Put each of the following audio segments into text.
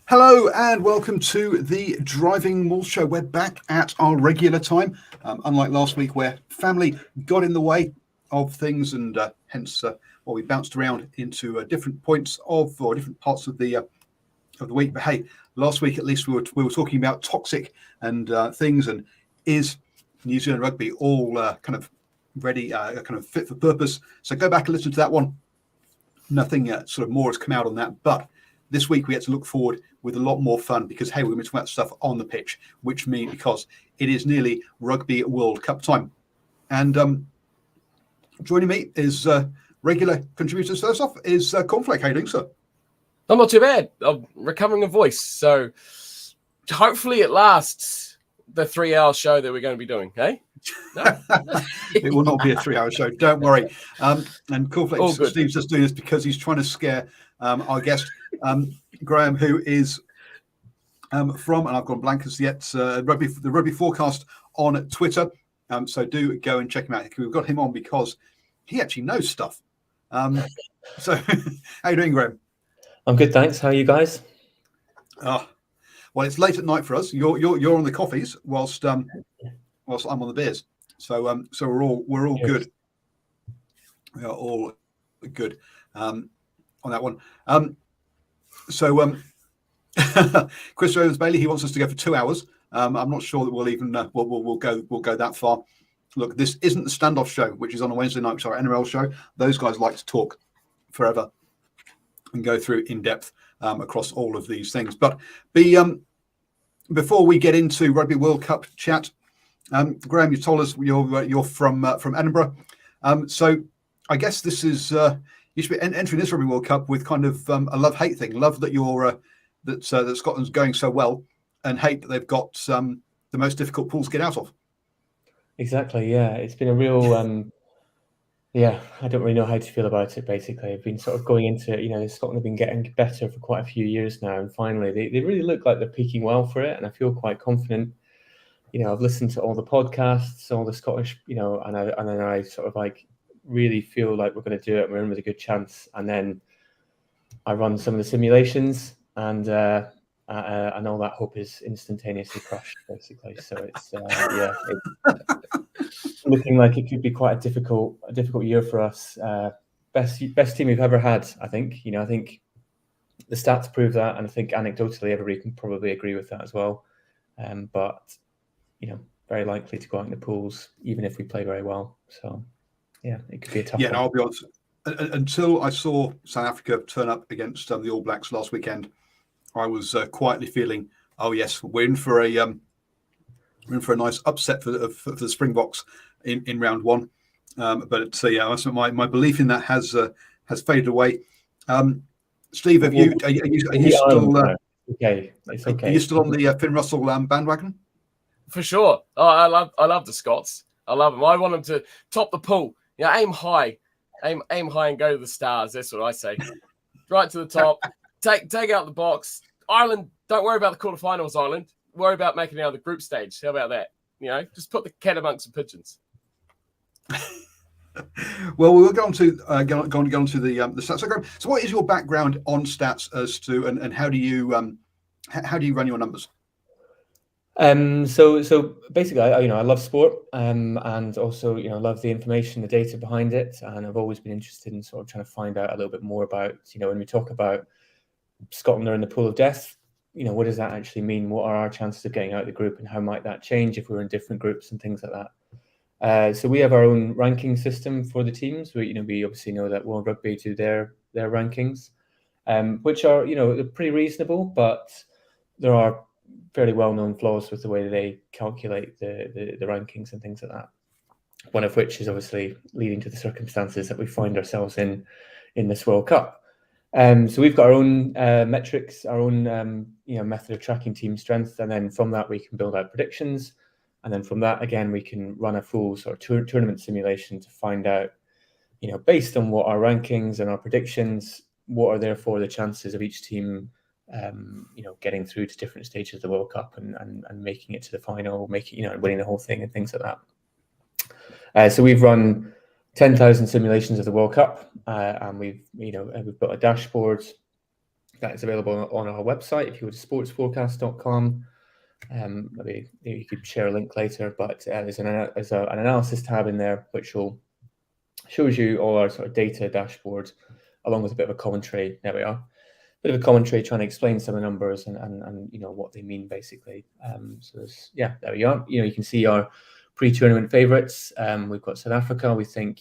Hello and welcome to the DrivingMaul show. We're back at our regular time, unlike last week where family got in the way of things and hence we bounced around into different points of or different parts of the week. But hey, last week at least we were talking about toxic and things, and is New Zealand rugby all kind of ready, kind of fit for purpose? So go back and listen to that one. Nothing sort of more has come out on that, but this week we get to look forward with a lot more fun because, hey, we're going to talk about stuff on the pitch, which means because it is nearly Rugby World Cup time. And joining me is regular contributors. First off is Cornflake. How are you doing, sir? I'm not too bad. I'm recovering a voice. So hopefully it lasts the 3-hour show that we're going to be doing, hey? No? It will not be a 3-hour show. Don't worry. And Cornflake, Steve's just doing this because he's trying to scare our guest, Graham, who is from, and I've gone blank as yet, the Rugby Forecast on Twitter. So do go and check him out. We've got him on because he actually knows stuff. So how you doing, Graham? I'm good, thanks. How are you guys? Well, it's late at night for us. You're on the coffees whilst I'm on the beers. So we're all good. We are all good on that one. Chris Jones Bailey, he wants us to go for 2 hours. I'm not sure that we'll even we'll go that far. Look, this isn't the standoff show, which is on a Wednesday night, which is our NRL show. Those guys like to talk forever and go through in depth across all of these things. But before we get into Rugby World Cup chat, Graham, you told us you're from Edinburgh. So I guess this is you should be entering this Rugby World Cup with kind of a love-hate thing. Love that you're that Scotland's going so well, and hate that they've got the most difficult pools to get out of. Exactly. Yeah, it's been a real. Yeah, I don't really know how to feel about it. Basically, I've been sort of going into it. Scotland have been getting better for quite a few years now, and finally, they really look like they're peaking well for it, and I feel quite confident. I've listened to all the podcasts, all the Scottish, and then I sort of like really feel like we're going to do it. We're in with a good chance, and then I run some of the simulations, and all that hope is instantaneously crushed, basically. So it's it's looking like it could be quite a difficult year for us. Best team we've ever had, I think. I think the stats prove that, and I think anecdotally everybody can probably agree with that as well. But very likely to go out in the pools, even if we play very well. So yeah, it could be a tough one. Yeah, I'll be honest. Until I saw South Africa turn up against the All Blacks last weekend, I was quietly feeling, oh yes, we're in for a nice upset for the Springboks in round one. But my belief in that has faded away. Steve, are you still okay? It's okay. Are you still on the Finn Russell bandwagon? For sure. Oh, I love the Scots. I love them. I want them to top the pool. Aim high. Aim high and go to the stars. That's what I say. Right to the top. Take out the box. Ireland, don't worry about the quarterfinals, Ireland. Worry about making it out of the group stage. How about that? Just put the cat amongst the pigeons. Well, we'll go on to the stats. So what is your background on stats as to and how do you run your numbers? So basically, I love sport, and also love the information, the data behind it, and I've always been interested in sort of trying to find out a little bit more about when we talk about Scotland are in the pool of death. What does that actually mean? What are our chances of getting out of the group, and how might that change if we're in different groups and things like that? So we have our own ranking system for the teams. We obviously know that World Rugby do their rankings, which are they're pretty reasonable, but there are fairly well-known flaws with the way they calculate the rankings and things like that. One of which is obviously leading to the circumstances that we find ourselves in this World Cup. So we've got our own metrics, our own method of tracking team strength, and then from that we can build out predictions, and then from that again we can run a full sort of tournament simulation to find out, based on what our rankings and our predictions, what are therefore the chances of each team getting through to different stages of the World Cup and making it to the final, winning the whole thing and things like that. So we've run 10,000 simulations of the World Cup, and we've built a dashboard that is available on our website. If you go to sportsforecast.com, maybe you could share a link later, but there's an analysis tab in there which shows you all our sort of data dashboard along with a bit of a commentary. There we are. Bit of a commentary trying to explain some of the numbers and what they mean basically. So there we are. You can see our pre-tournament favourites. We've got South Africa. We think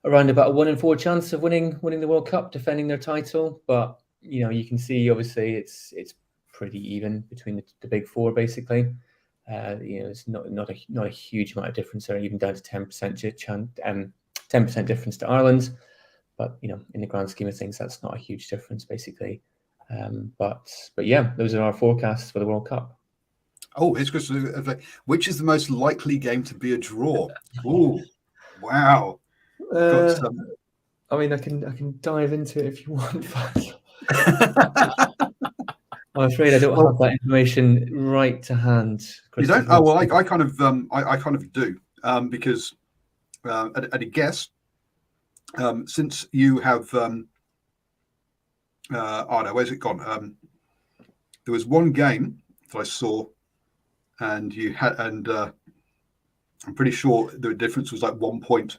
around about a 1 in 4 chance of winning the World Cup, defending their title. But you can see obviously it's pretty even between the big four basically. It's not a huge amount of difference there, even down to 10% difference to Ireland. But in the grand scheme of things, that's not a huge difference basically. But yeah, those are our forecasts for the World Cup. Oh, here's Chris. Which is the most likely game to be a draw? Oh, wow. I mean, I can dive into it if you want. I'm afraid I don't have that information right to hand. You don't? Oh well, I kind of do because at a guess, since you have where's it gone? There was one game that I saw, and you had, and I'm pretty sure the difference was like 1 point.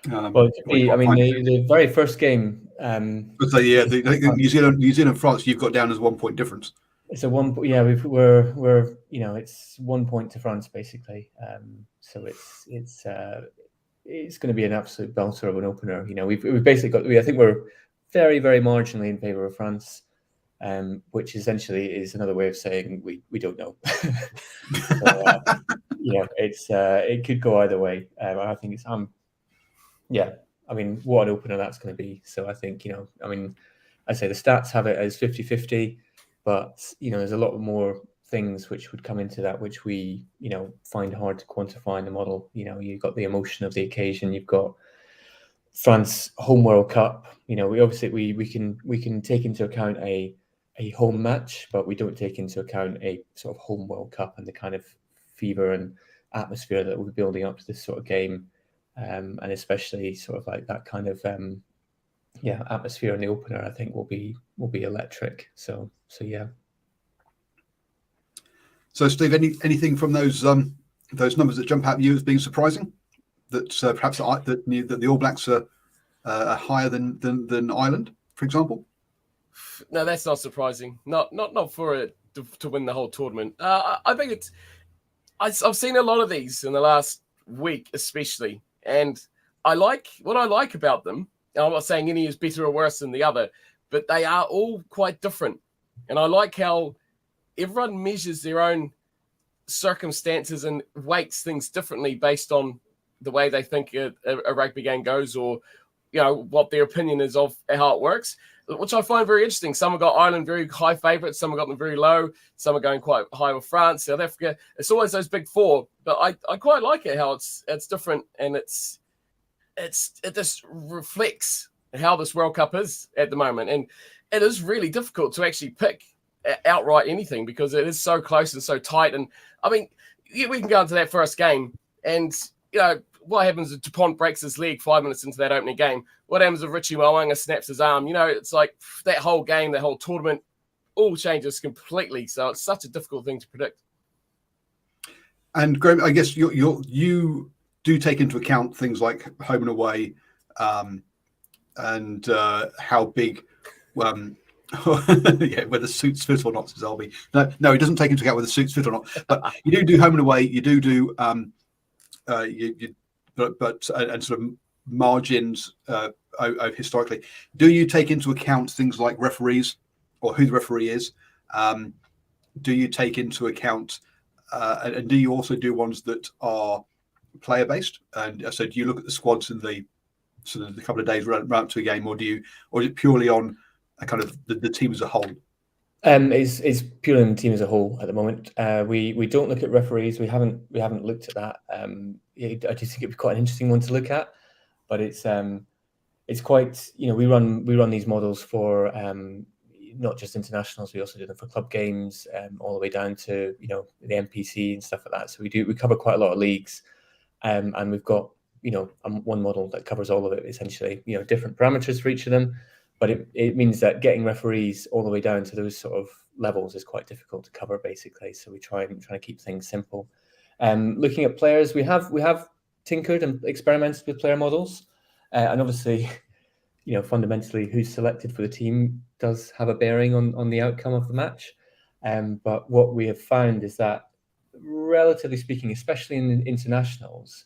The very first game. So yeah, New Zealand, France, you've got down as 1 point difference. It's a 1 point. Yeah, we're it's 1 point to France basically. So it's going to be an absolute belter of an opener. We've basically got. I think we're very very marginally in favour of France, which essentially is another way of saying we don't know. So, it could go either way. I think it's I mean, what an opener that's going to be. So I think, I say the stats have it as 50-50, but, there's a lot more things which would come into that, which we, find hard to quantify in the model. You've got the emotion of the occasion. You've got France home World Cup. We can take into account a home match, but we don't take into account a sort of home World Cup and the kind of fever and atmosphere that will be building up to this sort of game. And especially sort of like that kind of atmosphere in the opener, I think will be electric. So yeah. So Steve, anything from those numbers that jump out at you as being surprising? That perhaps that the All Blacks are higher than Ireland, for example? No, that's not surprising. Not for it to win the whole tournament. I think I've seen a lot of these in the last week, especially. And what I like about them, and I'm not saying any is better or worse than the other, but they are all quite different. And I like how everyone measures their own circumstances and weights things differently based on the way they think a rugby game goes, or what their opinion is of how it works, which I find very interesting. Some have got Ireland very high favourites, some have got them very low, some are going quite high with France, South Africa. It's always those big four, but I quite like it how it's different, and it just reflects how this World Cup is at the moment. And it is really difficult to actually pick outright anything because it is so close and so tight. And I mean, we can go into that first game, and what happens if DuPont breaks his leg 5 minutes into that opening game? What happens if Richie Mo'unga snaps his arm? it's like that whole game, that whole tournament, all changes completely. So it's such a difficult thing to predict. And Graham, I guess you do take into account things like home and away, and how big, whether suits fit or not, says Albie. No, he doesn't take into account whether suits fit or not. But you do home and away. You do. But sort of margins historically. Do you take into account things like referees or who the referee is? Do you take into account and do you also do ones that are player based? And so do you look at the squads in the sort of the couple of days run up to a game, or is it purely on a kind of the team as a whole? It's purely on the team as a whole at the moment. We don't look at referees. We haven't looked at that. I do think it'd be quite an interesting one to look at, but it's quite, we run these models for not just internationals. We also do them for club games, all the way down to the NPC and stuff like that. So we cover quite a lot of leagues, and we've got one model that covers all of it essentially. Different parameters for each of them. but it means that getting referees all the way down to those sort of levels is quite difficult to cover, basically. So we try to keep things simple. Looking at players, we have tinkered and experimented with player models, and obviously, fundamentally, who's selected for the team does have a bearing on the outcome of the match. But what we have found is that, relatively speaking, especially in internationals,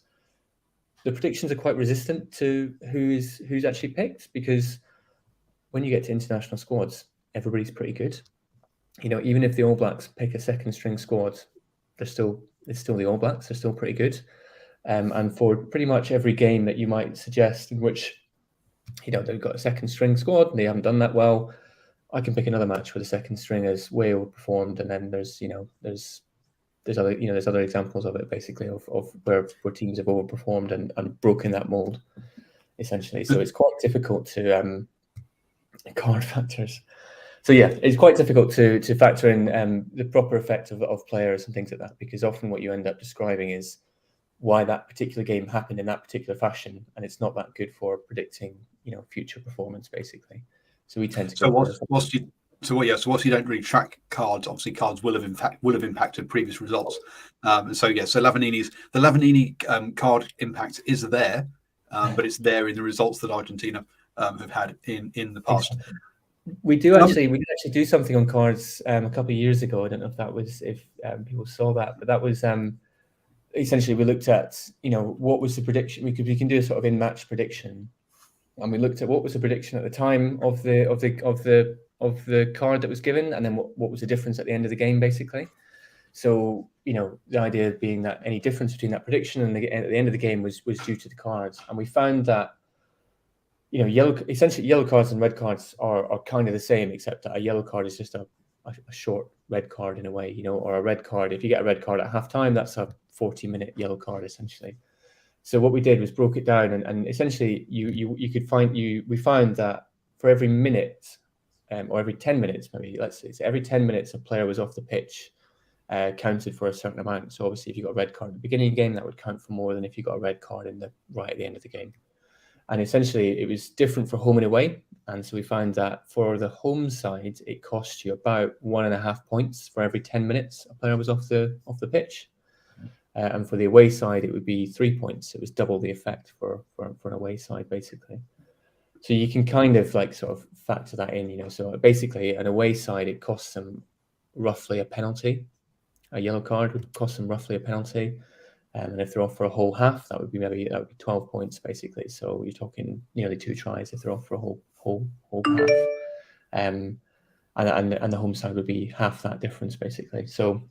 the predictions are quite resistant to who's actually picked, because when you get to international squads, everybody's pretty good. Even if the All Blacks pick a second string squad, it's still the All Blacks. They're still pretty good. And for pretty much every game that you might suggest in which they've got a second string squad and they haven't done that well, I can pick another match where the second string is way overperformed, and then there's other examples of it, basically, of where teams have overperformed and broken that mold, essentially. So it's quite difficult to card factors. So yeah, it's quite difficult to factor in the proper effect of players and things like that, because often what you end up describing is why that particular game happened in that particular fashion, and it's not that good for predicting future performance, basically. So we tend to So whilst you don't really track cards, obviously cards will have impacted previous results. So the Lavanini card impact is there, but it's there in the results that Argentina have had in the past. Exactly. We did actually do something on cards a couple of years ago. I don't know if people saw that, but that was essentially, we looked at what was the prediction. We can do a sort of in-match prediction, and we looked at what was the prediction at the time of the card that was given, and then what was the difference at the end of the game, basically. So the idea being that any difference between that prediction and at the end of the game was due to the cards, and we found that yellow cards and red cards are kind of the same, except that a yellow card is just a short red card in a way, or a red card. If you get a red card at halftime, that's a 40-minute yellow card, essentially. So what we did was broke it down, and essentially we found that for every minute, or every 10 minutes, maybe, let's say, so every 10 minutes a player was off the pitch, counted for a certain amount. So obviously, if you got a red card at the beginning of the game, that would count for more than if you got a red card right at the end of the game. And essentially, it was different for home and away. And so we found that for the home side, it cost you about 1.5 points for every 10 minutes a player was off the pitch. And for the away side, it would be 3 points. It was double the effect for an away side, basically. So you can kind of sort of factor that in, So basically, an away side, it costs them roughly a penalty. A yellow card would cost them roughly a penalty. And if they're off for a whole half, that would be 12 points, basically. So you're talking nearly 2 tries if they're off for a whole half. And the home side would be half that difference, basically. So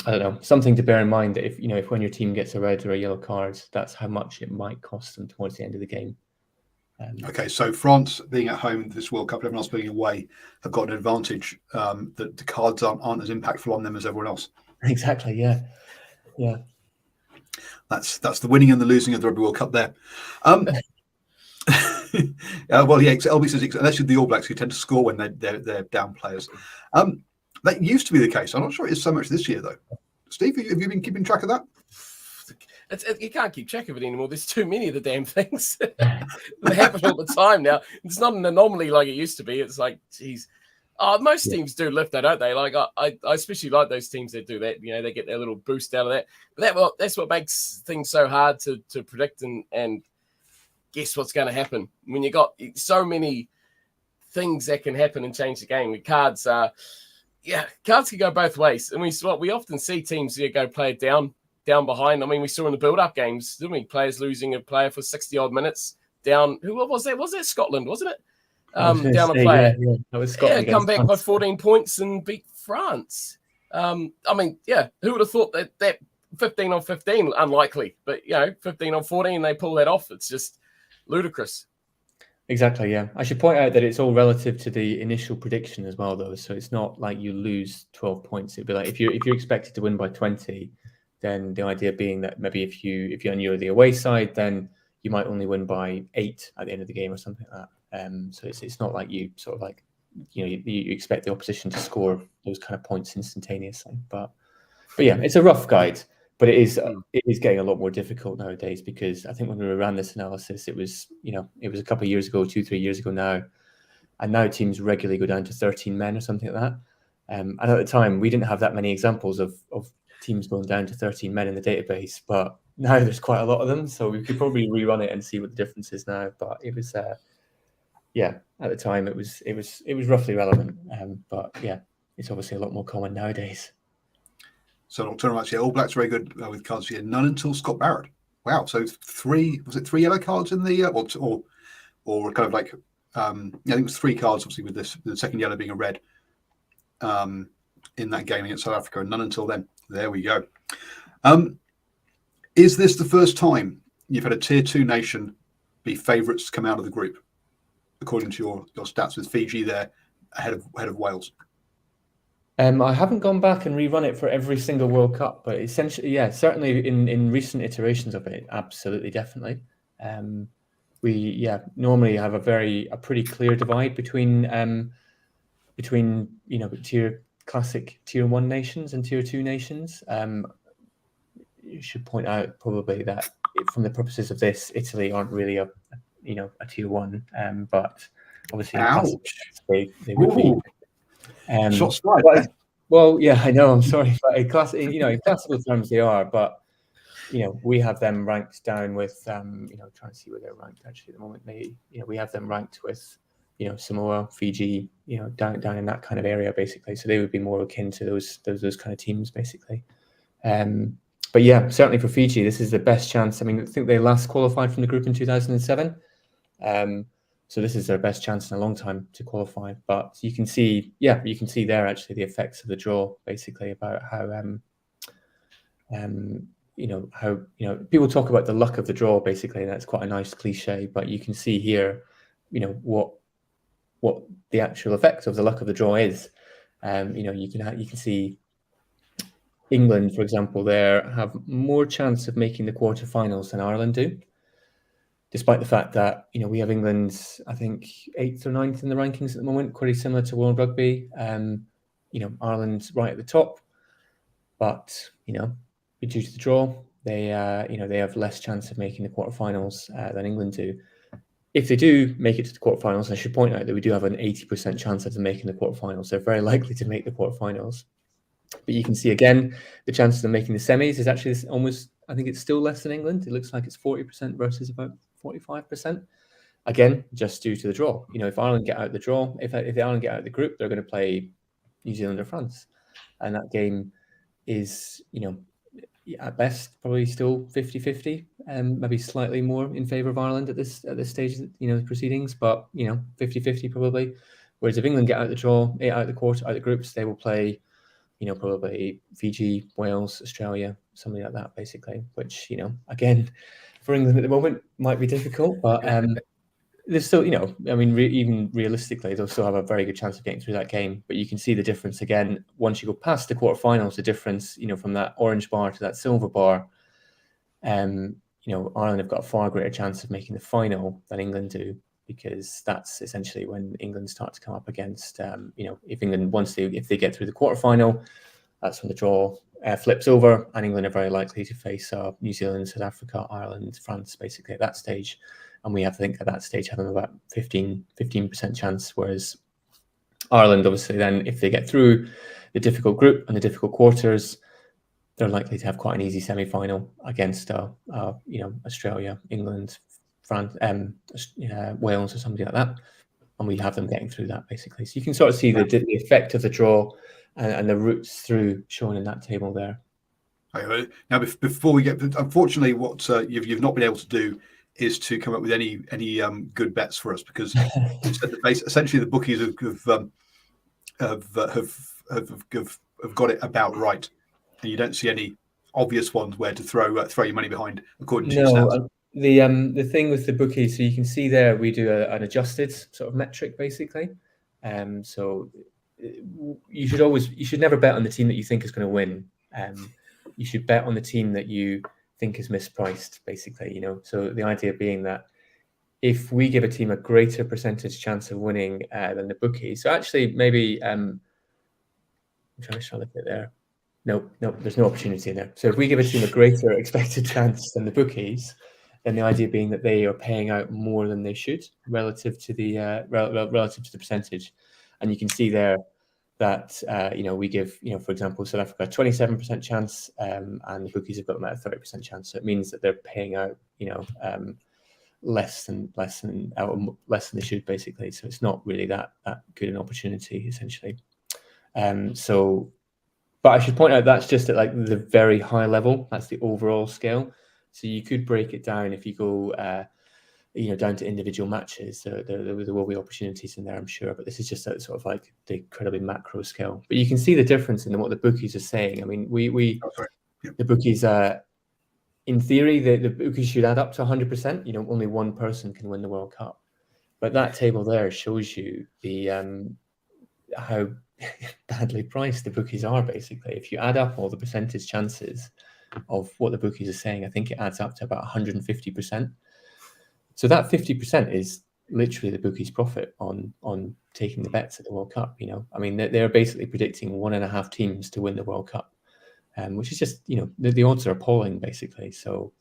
I don't know, something to bear in mind, that if when your team gets a red or a yellow card, that's how much it might cost them towards the end of the game. Okay, so France being at home this World Cup, everyone else being away, have got an advantage that the cards aren't as impactful on them as everyone else. Exactly. Yeah. That's the winning and the losing of the Rugby World Cup there. LB says unless you're the All Blacks, who tend to score when they're down players. That used to be the case. I'm not sure it is so much this year, though. Steve, have you been keeping track of that? You can't keep track of it anymore. There's too many of the damn things. They happen all the time now. It's not an anomaly like it used to be. It's like, geez. Most teams do lift that, don't they? Like I especially like those teams that do that. They get their little boost out of that. But that's what makes things so hard to predict and guess what's going to happen when you got so many things that can happen and change the game. With cards, cards can go both ways. And we often see teams go play it down behind. I mean, we saw in the build-up games, didn't we? Players losing a player for 60-odd minutes down. What was that? Was that Scotland, wasn't it? Down a player. Yeah. That was Scotland. Come back by 14 points and beat France. Who would have thought that 15 on 15, unlikely. But, 15 on 14, they pull that off. It's just ludicrous. Exactly, yeah. I should point out that it's all relative to the initial prediction as well, though. So it's not like you lose 12 points. It'd be like if you're expected to win by 20, then the idea being that maybe if you're the away side, then you might only win by 8 at the end of the game or something like that. So it's not like you sort of like you expect the opposition to score those kind of points instantaneously. But yeah, it's a rough guide. But it is getting a lot more difficult nowadays, because I think when we ran this analysis, it was a couple of years ago, 2-3 years ago now. and now teams regularly go down to 13 men or something like that. And at the time, we didn't have that many examples of teams going down to 13 men in the database, but now there's quite a lot of them, so we could probably rerun it and see what the difference is now. But it was, yeah, at the time it was roughly relevant, but yeah, it's obviously a lot more common nowadays. So long term, actually, All Blacks very good with cards here. None until Scott Barrett. Wow. So three yellow cards in the or kind of like I think it was 3 cards, obviously, with the second yellow being a red in that game against South Africa, and none until then. There we go. Is this the first time you've had a tier 2 nation be favourites to come out of the group, according to your stats, with Fiji there ahead of Wales? I haven't gone back and rerun it for every single World Cup, but essentially, yeah, certainly in recent iterations of it, absolutely, definitely. We normally have a pretty clear divide between classic tier 1 nations and tier 2 nations. You should point out probably that from the purposes of this, Italy aren't really a tier 1, but obviously they would be. Shots fired. Well, yeah, I know. I'm sorry, but in classical terms they are, but we have them ranked down with trying to see where they're ranked actually at the moment. We have them ranked with Samoa, Fiji, down in that kind of area basically. So they would be more akin to those kind of teams basically. But yeah, certainly for Fiji, this is the best chance. I mean, I think they last qualified from the group in 2007. So this is their best chance in a long time to qualify. But you can see there actually the effects of the draw, basically, about how people talk about the luck of the draw, basically, and that's quite a nice cliche. But you can see here, what the actual effect of the luck of the draw is. You can see England, for example, there have more chance of making the quarterfinals than Ireland do, despite the fact that we have England, I think 8th or 9th in the rankings at the moment, pretty similar to World Rugby. Ireland's right at the top, but due to the draw, they have less chance of making the quarterfinals than England do. If they do make it to the quarterfinals, I should point out that we do have an 80% chance of them making the quarterfinals. They're very likely to make the quarterfinals. But you can see again, the chances of making the semis is actually almost, I think it's still less than England. It looks like it's 40% versus about 45%. Again, just due to the draw. If Ireland get out the draw, if Ireland get out of the group, they're going to play New Zealand or France. And that game is, at best, probably still 50-50, maybe slightly more in favour of Ireland at this stage of the proceedings, but 50-50 probably. Whereas if England get out the draw, out the groups, they will play probably Fiji, Wales, Australia, something like that, basically, which, again, for England at the moment might be difficult, but there's still, even realistically, they'll still have a very good chance of getting through that game. But you can see the difference again, once you go past the quarterfinals, the difference, from that orange bar to that silver bar, Ireland have got a far greater chance of making the final than England do, because that's essentially when England start to come up against, if England if they get through the quarterfinal, that's when the draw flips over, and England are very likely to face New Zealand, South Africa, Ireland, France, basically at that stage. And we have to think at that stage having about 15% chance, whereas Ireland, obviously, then if they get through the difficult group and the difficult quarters, they're likely to have quite an easy semi-final against Australia, England, France, Wales, or something like that, and we have them getting through that basically. So you can sort of see the effect of the draw and the routes through shown in that table there. Now, before we get, unfortunately, what you've not been able to do is to come up with any good bets for us, because essentially the bookies have got it about right, and you don't see any obvious ones where to throw your money behind according to your stats. The thing with the bookies, so you can see there, we do an adjusted sort of metric basically. So you should never bet on the team that you think is going to win. You should bet on the team that you think is mispriced, basically. So the idea being that if we give a team a greater percentage chance of winning than the bookie, so actually maybe I'm trying to look at there. No, there's no opportunity in there. So if we give a team a greater expected chance than the bookies, then the idea being that they are paying out more than they should relative to the relative to the percentage. And you can see there that we give, for example, South Africa a 27% chance, and the bookies have got them at a 30% chance. So it means that they're paying out less than they should, basically. So it's not really that good an opportunity, essentially. But I should point out that's just at like the very high level. That's the overall scale. So you could break it down if you go, down to individual matches. There will be opportunities in there, I'm sure. But this is just at sort of like the incredibly macro scale. But you can see the difference in what the bookies are saying. I mean, the bookies, in theory, the bookies should add up to 100%. Only one person can win the World Cup. But that table there shows you the how badly priced the bookies are, basically. If you add up all the percentage chances of what the bookies are saying, I think it adds up to about 150%. So that 50% is literally the bookies' profit on taking the bets at the World Cup. I mean, they're basically predicting 1.5 teams to win the World Cup, which is just, the odds are appalling, basically. So,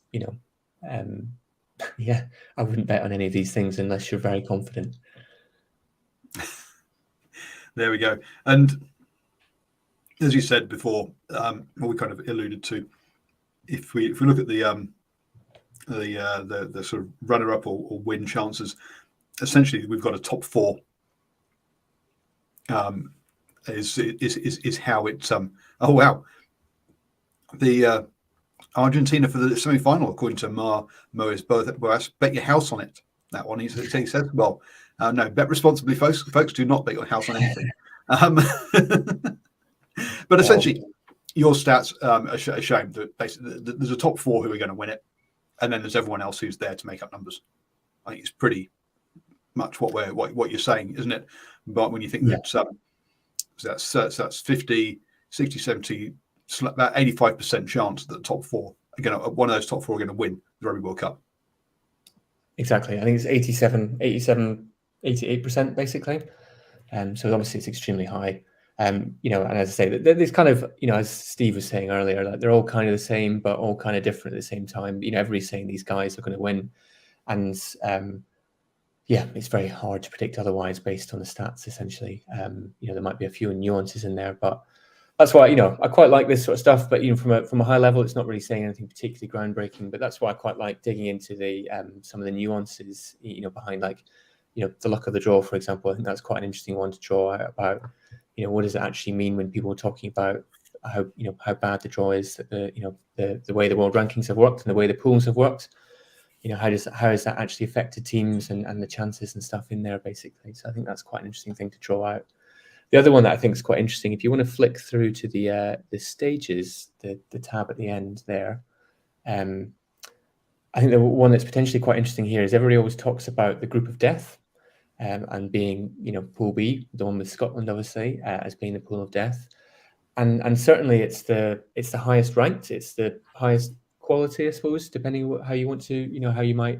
yeah, I wouldn't bet on any of these things unless you're very confident. There we go. And as you said before, what we kind of alluded to, if we look at the sort of runner-up or win chances, essentially we've got a top four. Is how it's oh wow, the Argentina for the semi-final, according to Mo's Boas, bet your house on it. That one, he says, well, no, bet responsibly, folks. Folks, do not bet your house on anything. But essentially, your stats are showing that basically there's a top four who are going to win it, and then there's everyone else who's there to make up numbers. I think it's pretty much what you're saying, isn't it? But when you think that that's 50, 60, 70, about 85% chance that the top four are going to, one of those top four are going to win the Rugby World Cup. Exactly. I think it's 88% basically. So obviously it's extremely high. And as I say, there's kind of, as Steve was saying earlier, like they're all kind of the same, but all kind of different at the same time. Everybody's saying these guys are going to win. And it's very hard to predict otherwise based on the stats, essentially. There might be a few nuances in there, but that's why, I quite like this sort of stuff. But, from a high level, it's not really saying anything particularly groundbreaking. But that's why I quite like digging into the some of the nuances, behind, like, the luck of the draw, for example. I think that's quite an interesting one to draw out about, what does it actually mean when people are talking about how, how bad the draw is, the way the world rankings have worked and the way the pools have worked. How has that actually affected teams and the chances and stuff in there, basically. So I think that's quite an interesting thing to draw out. The other one that I think is quite interesting, if you want to flick through to the stages, the tab at the end there, I think the one that's potentially quite interesting here is everybody always talks about the group of death, and being, Pool B, the one with Scotland, obviously, as being the pool of death, and certainly it's the highest ranked, it's the highest quality, I suppose, depending on how you want to, how you might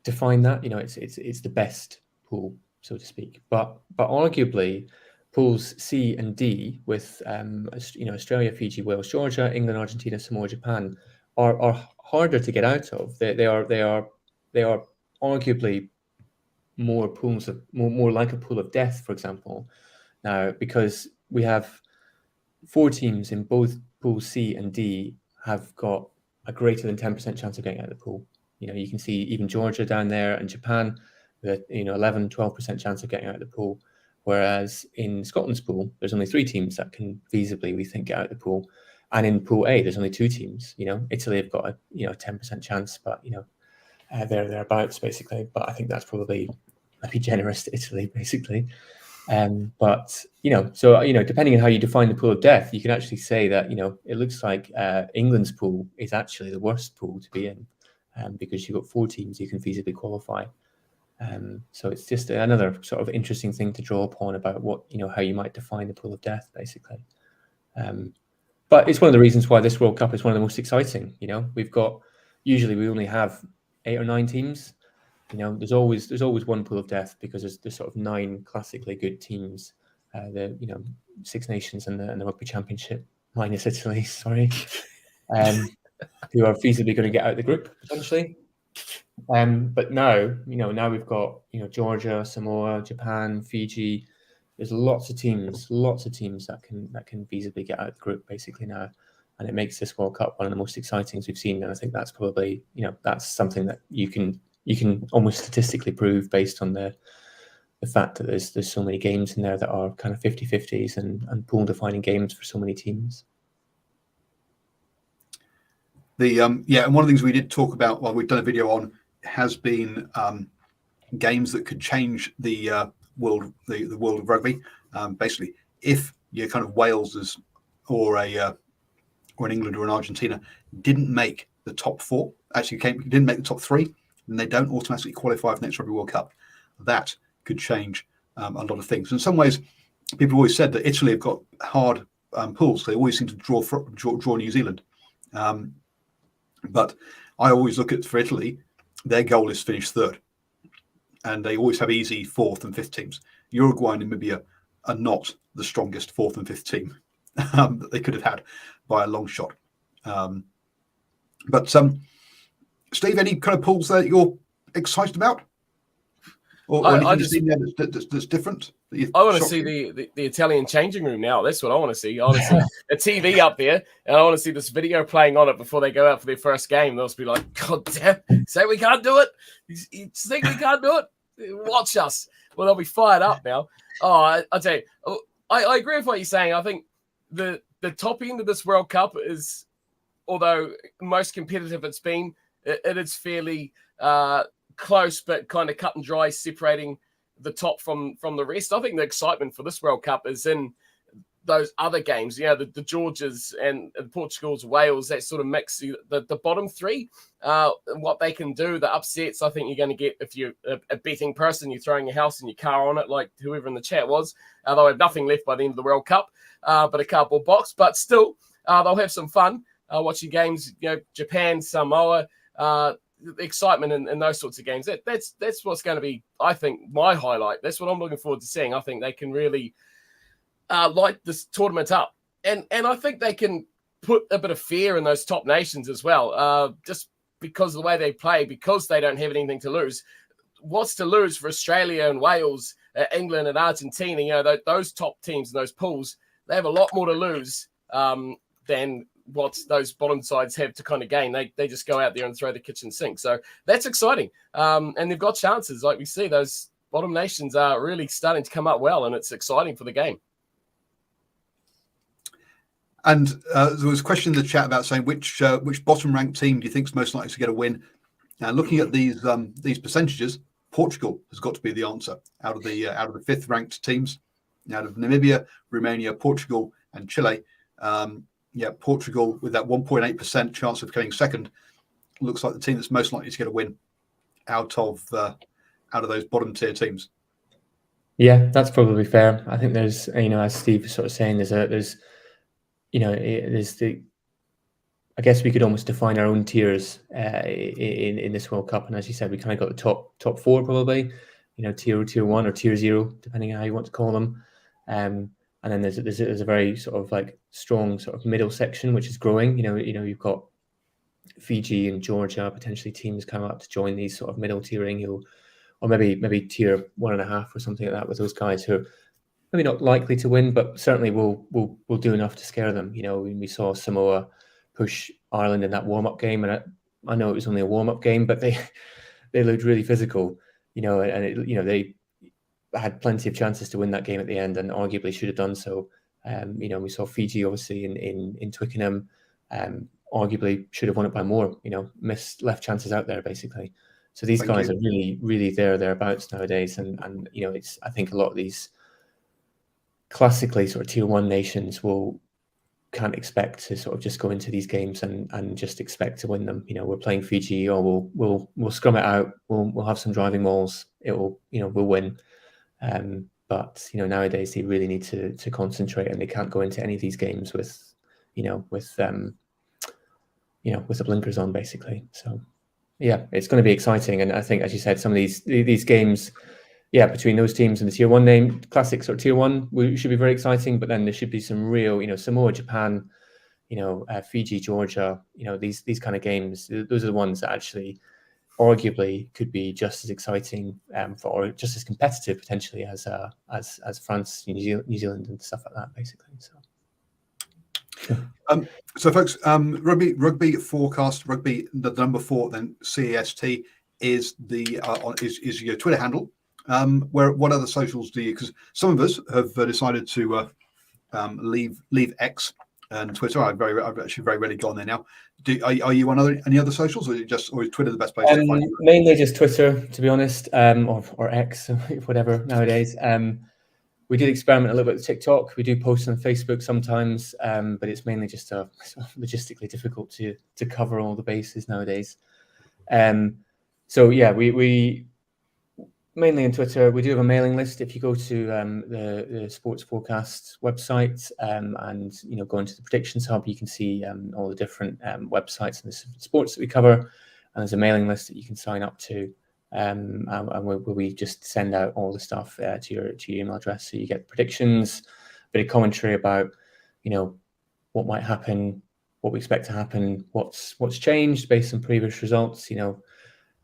define that. It's the best pool, so to speak. But arguably, pools C and D with Australia, Fiji, Wales, Georgia, England, Argentina, Samoa, Japan are harder to get out of. They are arguably more pools of more like a pool of death, for example. Now, because we have 4 teams in both Pool C and D have got a greater than 10% chance of getting out of the pool. You can see even Georgia down there and Japan with 11, 12% chance of getting out of the pool. Whereas in Scotland's pool, there's only 3 teams that can feasibly, we think, get out of the pool. And in Pool A, there's only 2 teams. Italy have got a 10% chance, but they're thereabouts, basically. But I think that's probably maybe generous to Italy, basically. But depending on how you define the pool of death, you can actually say that it looks like England's pool is actually the worst pool to be in, because you've got 4 teams you can feasibly qualify. So it's just another sort of interesting thing to draw upon about what how you might define the pool of death, basically. But it's one of the reasons why this World Cup is one of the most exciting. Usually we only have 8 or 9 teams. There's always one pool of death because there's sort of 9 classically good teams. The 6 Nations and the Rugby Championship minus Italy. Sorry. who are feasibly going to get out of the group potentially. But now, now we've got, Georgia, Samoa, Japan, Fiji. There's lots of teams that can feasibly get out of the group basically now, and it makes this World Cup one of the most exciting we've seen. And I think that's probably, that's something that you can almost statistically prove based on the fact that there's so many games in there that are kind of 50-50s and pool defining games for so many teams. And one of the things we did talk about while we've done a video on has been games that could change the world of rugby. Basically, if you're kind of Wales or an England or an Argentina didn't make the top four, didn't make the top three, then they don't automatically qualify for the next Rugby World Cup. That could change a lot of things. In some ways, people always said that Italy have got hard pools. They always seem to draw New Zealand. But I always look at, for Italy, their goal is to finish third. And they always have easy fourth and fifth teams. Uruguay and Namibia are not the strongest fourth and fifth team that they could have had by a long shot. But Steve, any kind of pools that you're excited about? Or anything you've seen there that's different? I want to see the Italian changing room now. That's what I want to see. I want to see a TV up there, and I want to see this video playing on it before they go out for their first game. They'll just be like, God damn, say we can't do it? You think we can't do it? Watch us. Well, they'll be fired up now. Oh, I tell you, I agree with what you're saying. I think the top end of this World Cup is, although most competitive it's been, it is fairly close, but kind of cut and dry, separating the top from the rest. I think the excitement for this World Cup is in those other games, the Georgias and the Portugals, Wales, that sort of mix, the bottom three, what they can do, the upsets. I think you're going to get, if you're a betting person, you're throwing your house and your car on it, like whoever in the chat was. They'll have nothing left by the end of the World Cup, but a cardboard box. But still, they'll have some fun watching games, Japan, Samoa, the excitement in those sorts of games. That's what's going to be, I think, my highlight. That's what I'm looking forward to seeing. I think they can really light this tournament up, and I think they can put a bit of fear in those top nations as well, just because of the way they play, because they don't have anything to lose. What's to lose for Australia and Wales, England and Argentina? Those top teams in those pools, they have a lot more to lose than what those bottom sides have to kind of gain. They just go out there and throw the kitchen sink. So that's exciting. And they've got chances. Like we see, those bottom nations are really starting to come up well, and it's exciting for the game. And there was a question in the chat about saying which bottom ranked team do you think is most likely to get a win? Now, looking at these percentages, Portugal has got to be the answer out of the fifth ranked teams. Out of Namibia, Romania, Portugal, and Chile. Portugal with that 1.8% chance of coming second looks like the team that's most likely to get a win out of those bottom tier teams. Yeah, that's probably fair. I think there's, as Steve was sort of saying, there's the, I guess we could almost define our own tiers in this World Cup, and as you said, we kind of got the top four probably, tier 1 or tier 0, depending on how you want to call them. And then there's a very sort of like strong sort of middle section, which is growing. You've got Fiji and Georgia, potentially teams coming up to join these sort of middle tiering, or maybe tier 1.5 or something like that, with those guys who are maybe not likely to win, but certainly will do enough to scare them. We saw Samoa push Ireland in that warm-up game, and I know it was only a warm-up game, but they looked really physical, and they had plenty of chances to win that game at the end, and arguably should have done so. We saw Fiji obviously in Twickenham, arguably should have won it by more. Left chances out there basically. So these guys are really, really thereabouts nowadays, and it's, I think a lot of these classically sort of tier 1 nations can't expect to sort of just go into these games and just expect to win them. We're playing Fiji, or we'll scrum it out. We'll have some driving mauls. We'll win. But nowadays they really need to concentrate, and they can't go into any of these games with the blinkers on basically. So yeah, it's going to be exciting, and I think, as you said, some of these games, between those teams and the tier 1 name classics or tier 1, should be very exciting. But then there should be some real, Samoa, Japan, Fiji, Georgia, these kind of games, those are the ones that actually arguably could be just as exciting or just as competitive potentially as France, New Zealand and stuff like that, basically. So folks, rugby forecast, rugby the number 4, then CAST is the is your Twitter handle. What other socials do you? Because some of us have decided to leave X and Twitter. I've actually very rarely gone there now. Are you on any other socials, or is Twitter the best place to find you? Mainly just Twitter, to be honest, or X, whatever nowadays. We did experiment a little bit with TikTok. We do post on Facebook sometimes, but it's mainly just logistically difficult to cover all the bases nowadays. So yeah, we mainly on Twitter. We do have a mailing list. If you go to the Sports Forecast website and go into the Predictions Hub, you can see all the different websites and the sports that we cover. And there's a mailing list that you can sign up to. And we just send out all the stuff to your email address, so you get predictions, a bit of commentary about what might happen, what we expect to happen, what's changed based on previous results.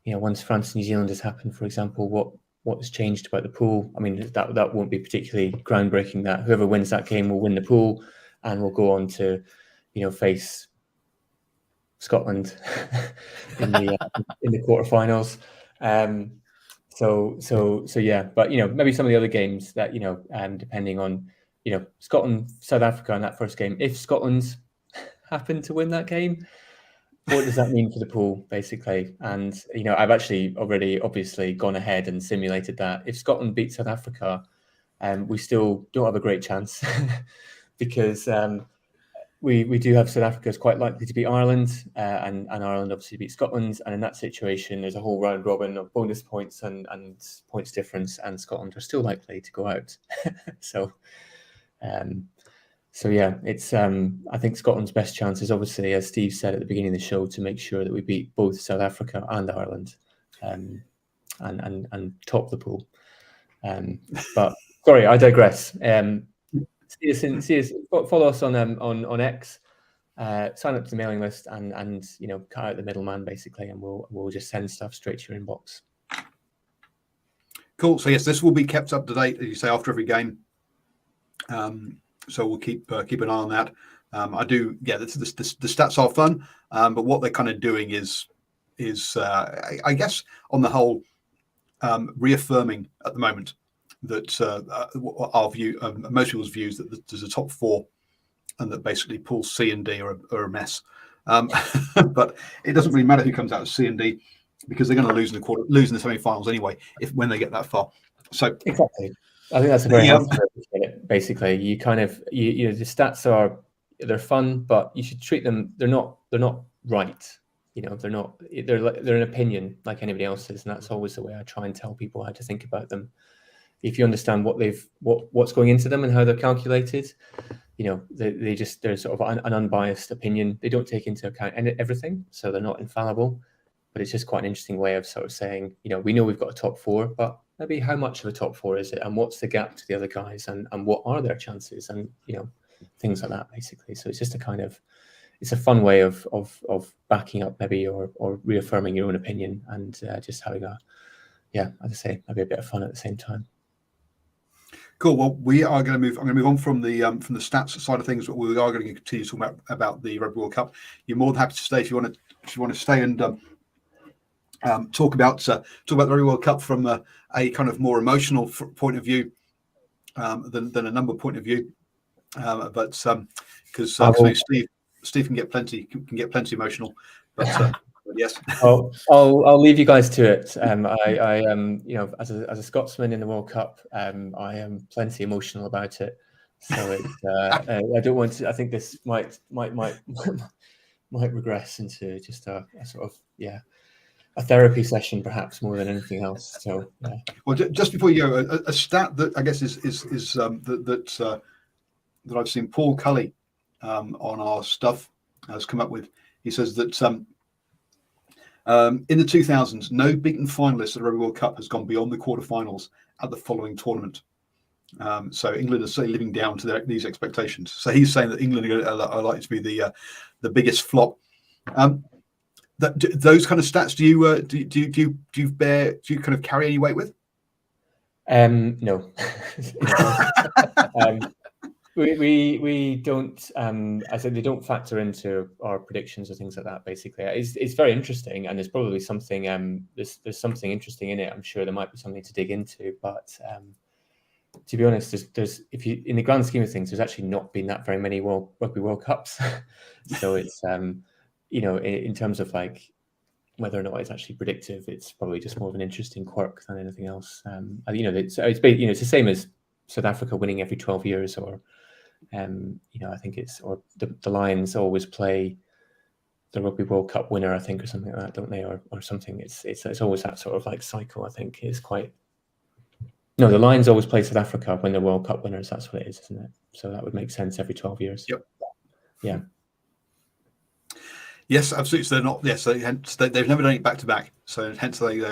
Once France and New Zealand has happened, for example, what has changed about the pool. I mean, that won't be particularly groundbreaking. That whoever wins that game will win the pool, and will go on to face Scotland in the quarterfinals. So yeah, but maybe some of the other games that depending on Scotland, South Africa in that first game. If Scotland happen to win that game, what does that mean for the pool, basically? And I've actually already obviously gone ahead and simulated that. If Scotland beat South Africa, we still don't have a great chance because we do have South Africa is quite likely to beat Ireland, and Ireland obviously beat Scotland. And in that situation, there's a whole round robin of bonus points and points difference, and Scotland are still likely to go out. So yeah, it's I think Scotland's best chance is obviously, as Steve said at the beginning of the show, to make sure that we beat both South Africa and Ireland, and top the pool. But sorry, I digress. See us, follow us on X, sign up to the mailing list, and cut out the middleman, basically, and we'll just send stuff straight to your inbox. Cool. So yes, this will be kept up to date, as you say, after every game. So we'll keep an eye on that. I do. Yeah, the stats are fun, but what they're kind of doing is I guess on the whole, reaffirming at the moment that our view, most people's views, that there's a top 4, and that basically pools C and D are a mess. But it doesn't really matter who comes out of C and D, because they're going to lose in the semi-finals anyway when they get that far. So exactly. I think that's a very healthy way to look at it. Basically, you kind of the stats they're fun, but you should treat them. They're not right. They're an opinion like anybody else's, and that's always the way I try and tell people how to think about them. If you understand what's going into them and how they're calculated, they're sort of an unbiased opinion. They don't take into account everything, so they're not infallible. But it's just quite an interesting way of sort of saying, we know we've got a top 4, but maybe how much of a top 4 is it, and what's the gap to the other guys, and what are their chances, and things like that, basically. So it's just it's a fun way of backing up maybe or reaffirming your own opinion, and just having as I say, maybe a bit of fun at the same time. Cool. Well, we are going to move. I'm going to move on from the stats side of things, but we are going to continue talking about the Rugby World Cup. You're more than happy to stay if you want to stay and talk about the Rugby World Cup from a kind of more emotional point of view than a number point of view. But because Steve can get plenty emotional. But yes. I'll leave you guys to it. I as a Scotsman in the World Cup, I am plenty emotional about it. So I don't want to. I think this might regress into just a sort of a therapy session, perhaps, more than anything else. So yeah. Well, just before you go, a stat that I guess is that I've seen Paul Cully on our stuff has come up with. He says that in the 2000s, no beaten finalist at the Rugby World Cup has gone beyond the quarterfinals at the following tournament. So England is certainly living down to these expectations. So he's saying that England are likely to be the biggest flop. Those kind of stats, do you kind of carry any weight with? No. We don't. I said they don't factor into our predictions or things like that. Basically, it's very interesting, and there's probably something. There's something interesting in it. I'm sure there might be something to dig into, but to be honest, there's if you in the grand scheme of things, there's actually not been that very many Rugby World Cups. So it's in terms of like whether or not it's actually predictive, it's probably just more of an interesting quirk than anything else. It's the same as South Africa winning every 12 years, or I think or the Lions always play the Rugby World Cup winner, I think, or something like that, don't they, or something? It's always that sort of like cycle. I think is quite. No, the Lions always play South Africa when they're World Cup winners. That's what it is, isn't it? So that would make sense every 12 years. Yep. Yeah. Yes, absolutely. So they're not. Yes, they've never done it back to back. So hence they,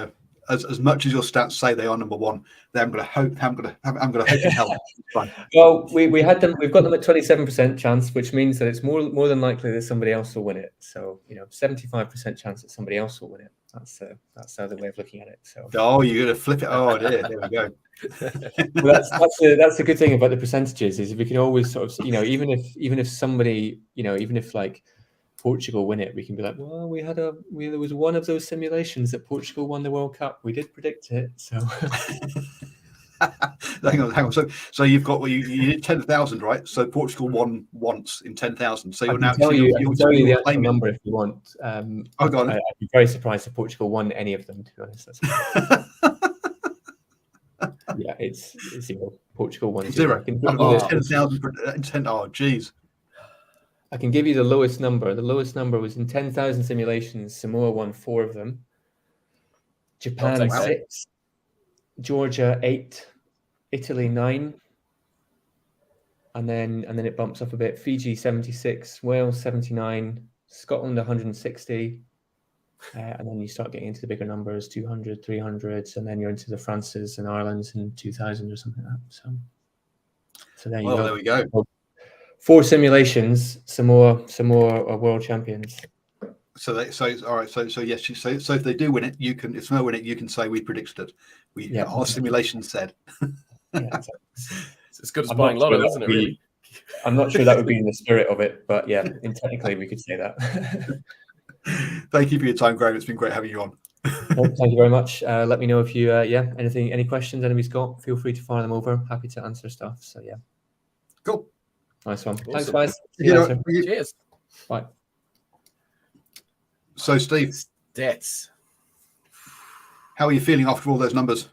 as much as your stats say they are number one, I'm going to hope. I'm going to hope in hell. Fine. Well, we had them. We've got them at 27% chance, which means that it's more than likely that somebody else will win it. So 75% chance that somebody else will win it. That's the other way of looking at it. So. Oh, you're going to flip it. Oh dear. There we go. Well, that's the good thing about the percentages is we can always sort of even if somebody even if like Portugal win it, we can be like, well, there was one of those simulations that Portugal won the World Cup. We did predict it, so. hang on. So you've got you did 10,000, right? So Portugal won once in 10,000. So you're now tell you the actual number if you want. Oh, go on. I'd be very surprised if Portugal won any of them. To be honest, yeah, it's 0. Portugal won 0. 10,000. Oh, geez. I can give you the lowest number. The lowest number was in 10,000 simulations. Samoa won 4 of them. Japan 6, Georgia 8, Italy 9, and then it bumps up a bit. Fiji 76, Wales 79, Scotland 160, and then you start getting into the bigger numbers, 200, 300s, and then you're into the Frances and Irelands in 2000 or something like that. So there you go. There we go. 4 simulations, Samoa are world champions. So all right. So yes. So if they do win it, you can. If Samoa win it, you can say we predicted it. Our simulation said. Yeah, exactly. It's as good as buying lotto, isn't it? Really. I'm not sure that would be in the spirit of it, but yeah, technically we could say that. Thank you for your time, Graham. It's been great having you on. Well, thank you very much. Let me know if you any questions anybody's got. Feel free to fire them over. Happy to answer stuff. So yeah. Cool. Nice one. Awesome. Thanks, guys. See you later. Cheers. Bye. So, Steve, stats. How are you feeling after all those numbers?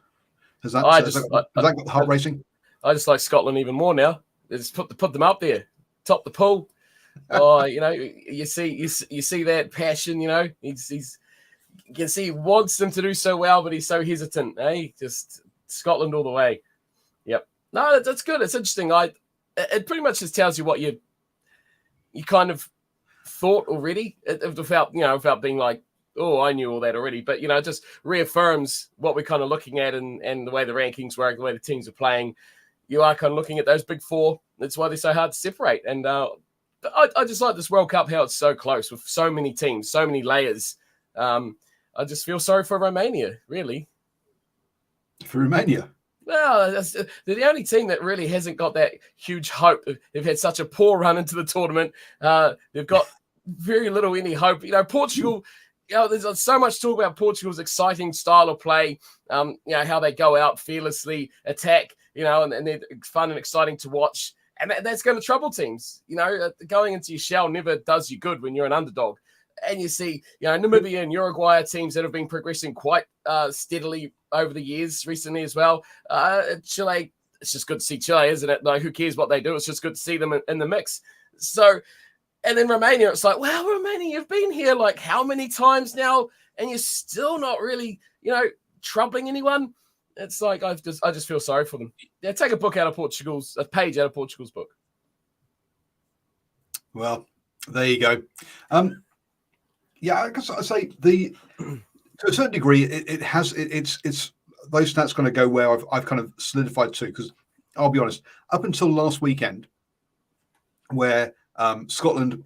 Has that got the heart racing? I just like Scotland even more now. Just put them up there, top the pool. Oh, you see that passion. He's you can see he wants them to do so well, but he's so hesitant. Just Scotland all the way. Yep. No, that's good. It's interesting. It pretty much just tells you what you kind of thought already, without being like, oh, I knew all that already. But it just reaffirms what we're kind of looking at and the way the rankings work, the way the teams are playing. You are kind of looking at those big 4. That's why they're so hard to separate. And I just like this World Cup, how it's so close with so many teams, so many layers. I just feel sorry for Romania, really. For Romania? Well, they're the only team that really hasn't got that huge hope. They've had such a poor run into the tournament. They've got very little any hope. Portugal, there's so much talk about Portugal's exciting style of play, how they go out fearlessly, attack, and they're fun and exciting to watch. And that's going to trouble teams. Going into your shell never does you good when you're an underdog. And you see, Namibia and Uruguay are teams that have been progressing quite steadily over the years recently as well. Chile, it's just good to see Chile, isn't it? Like, who cares what they do? It's just good to see them in the mix. So, and then Romania, it's like, wow, Romania, you've been here like how many times now, and you're still not really, troubling anyone. It's like I just feel sorry for them. Yeah, take a page out of Portugal's book. Well, there you go. I guess I say to a certain degree, it's those stats going to go where I've kind of solidified too, because I'll be honest, up until last weekend, where Scotland,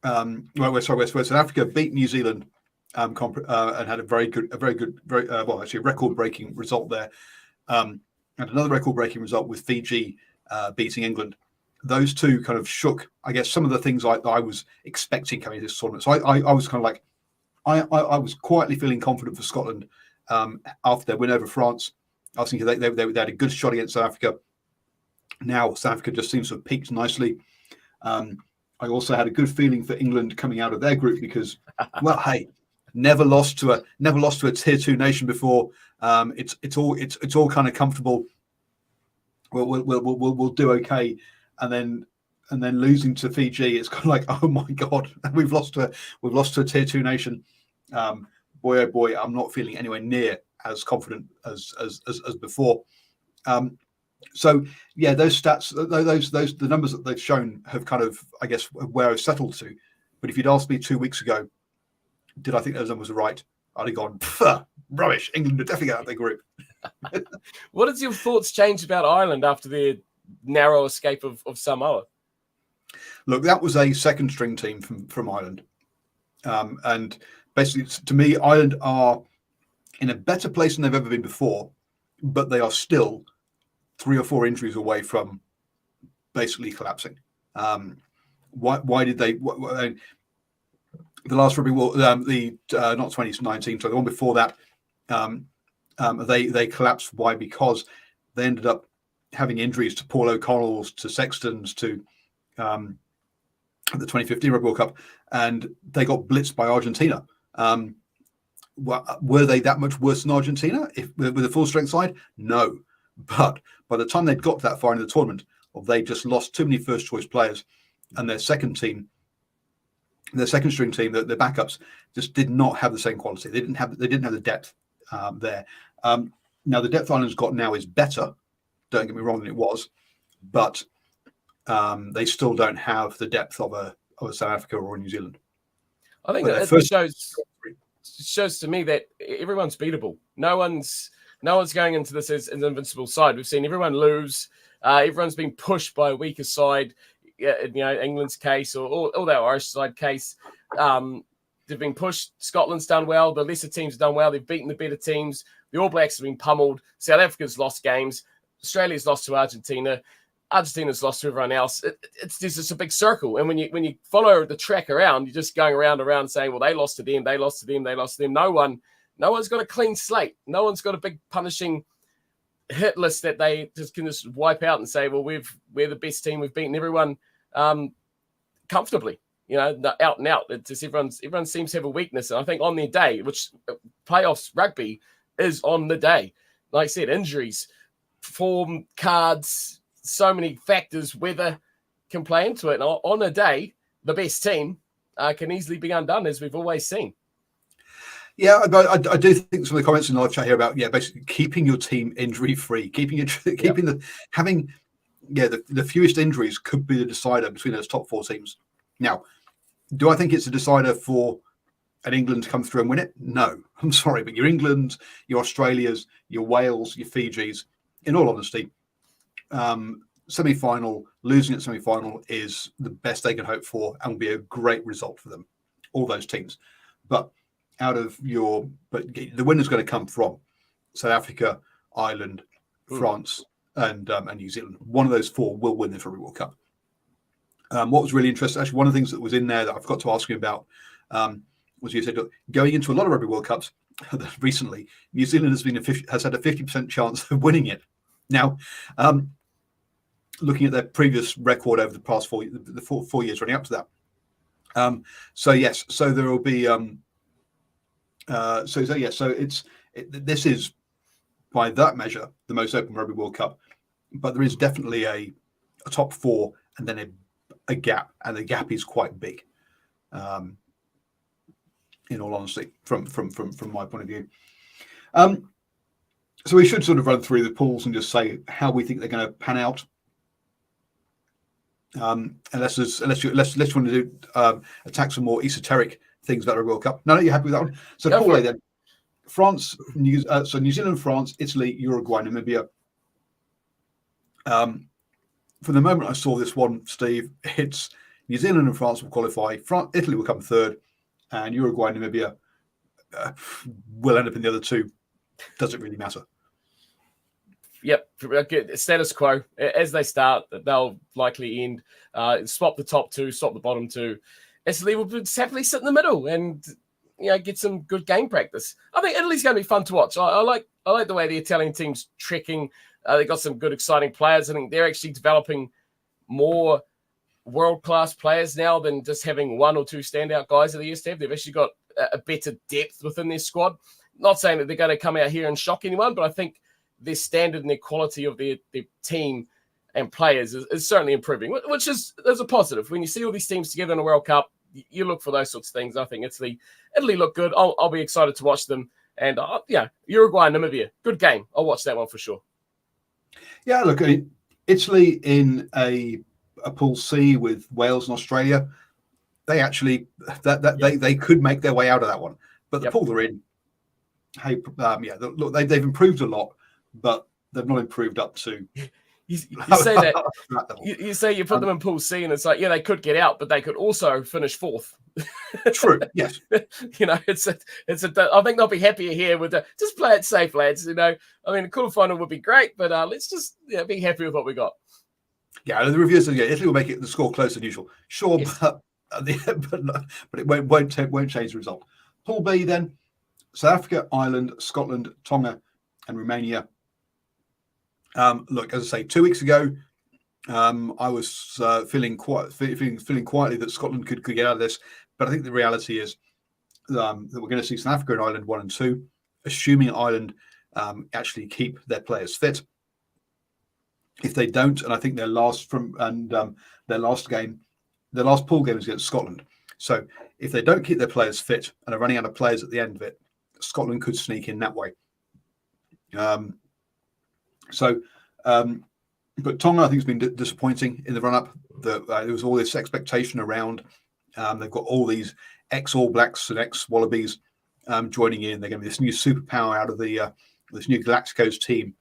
where South Africa beat New Zealand and had a very good, actually a record-breaking result there, and another record-breaking result with Fiji beating England. Those two kind of shook, I guess, some of the things I was expecting coming into this tournament. So I was kind of like, I was quietly feeling confident for Scotland after their win over France. I was thinking they had a good shot against South Africa. Now South Africa just seems to have peaked nicely. I also had a good feeling for England coming out of their group because, well, hey, never lost to a tier 2 nation before. It's all kind of comfortable. We'll do okay, and then losing to Fiji, it's kind of like, oh my god, we've lost to a tier 2 nation. Boy oh boy, I'm not feeling anywhere near as confident as before. So yeah, those stats, the numbers that they've shown have kind of, I guess, where I've settled to. But if you'd asked me 2 weeks ago, did I think those numbers were right? I'd have gone, rubbish. England are definitely out of their group. What has your thoughts changed about Ireland after their narrow escape of Samoa? Look, that was a second string team from Ireland. And basically, to me, Ireland are in a better place than they've ever been before, but they are still 3 or 4 injuries away from basically collapsing. Why did they? The last Rugby World, not 2019, so the one before that, they collapsed. Why? Because they ended up having injuries to Paul O'Connell's, to Sexton's, to the 2015 Rugby World Cup, and they got blitzed by Argentina. Were they that much worse than Argentina with a full strength side? No, but by the time they'd got that far into the tournament, they just lost too many first choice players, and their second string team, their backups, just did not have the same quality. They didn't have the depth there. Now the depth Ireland's got now is better. Don't get me wrong, than it was, but they still don't have the depth of a South Africa or a New Zealand. I think that shows to me that everyone's beatable. No one's going into this as an invincible side. We've seen everyone lose. Everyone's been pushed by a weaker side. England's case or that Irish side case. They've been pushed. Scotland's done well. The lesser teams have done well. They've beaten the better teams. The All Blacks have been pummeled. South Africa's lost games. Australia's lost to Argentina. Argentina's lost to everyone else. It's just a big circle. And when you follow the track around, you're just going around saying, well, they lost to them, they lost to them, they lost to them. No one's got a clean slate. No one's got a big punishing hit list that they can just wipe out and say, well, we're the best team. We've beaten everyone comfortably. Out and out. It's just everyone seems to have a weakness. And I think on their day, which playoffs rugby is on the day, like I said, injuries, form, cards, so many factors, weather can play into it. And on a day, the best team can easily be undone, as we've always seen. Yeah, but I do think some of the comments in the live chat here about basically keeping your team injury free, the fewest injuries could be the decider between those top 4 teams. Now, do I think it's a decider for an England to come through and win it? No, I'm sorry, but your England, your Australias, your Wales, your Fijis, in all honesty, semi-final, losing at semi-final is the best they can hope for and will be a great result for them, all those teams. But the winner's going to come from South Africa, Ireland, France, and New Zealand. One of those 4 will win the Rugby World Cup. What was really interesting, actually, one of the things that was in there that I forgot to ask you about was you said, look, going into a lot of Rugby World Cups recently, New Zealand has had a 50% chance of winning it. Now, looking at their previous record over the past 4 years running up to that. So there will be. This is by that measure the most open Rugby World Cup, but there is definitely a top 4 and then a gap, and the gap is quite big. In all honesty, from my point of view. So we should sort of run through the pools and just say how we think they're going to pan out. Unless you want to do attack some more esoteric things about the World Cup. No, you're happy with that one. So Pool A then: France, New Zealand, France, Italy, Uruguay, Namibia, From the moment I saw this one, Steve, it's New Zealand and France will qualify. Italy will come third, and Uruguay and Namibia will end up in the other two. Doesn't really matter. Yep, status quo. As they start, they'll likely end. Swap the top two, swap the bottom two. Italy will just happily sit in the middle and get some good game practice. I think Italy's going to be fun to watch. I like the way the Italian team's trekking. They've got some good, exciting players. I think they're actually developing more world-class players now than just having one or two standout guys that they used to have. They've actually got a better depth within their squad. Not saying that they're going to come out here and shock anyone, but I think their standard and their quality of their team and players is certainly improving, which is a positive. When you see all these teams together in a World Cup, you look for those sorts of things. I think Italy look good. I'll be excited to watch them. And Uruguay and Namibia, good game. I'll watch that one for sure. Yeah, look, Italy in a Pool C with Wales and Australia, they actually they could make their way out of that one. But the pool they're in, hey, look, they've improved a lot, but they've not improved up to. You say that you say you put them in Pool C, and it's like, they could get out, but they could also finish fourth. True. Yes. It's a. I think they'll be happier here with just play it safe, lads. I mean, a quarterfinal would be great, but let's just be happy with what we got. Yeah, the reviews said Italy will make it the score closer than usual. Sure, yes. but it won't change the result. Pool B then: South Africa, Ireland, Scotland, Tonga, and Romania. Look, as I say, 2 weeks ago, I was feeling quietly that Scotland could get out of this. But I think the reality is that we're going to see South Africa and Ireland 1 and 2, assuming Ireland actually keep their players fit. If they don't, and I think their last pool game is against Scotland. So if they don't keep their players fit and are running out of players at the end of it, Scotland could sneak in that way. But Tonga, I think, has been disappointing in the run-up. There was all this expectation around. They've got all these ex-All Blacks and ex-Wallabies joining in. They're going to be this new superpower out of the this new Galacticos team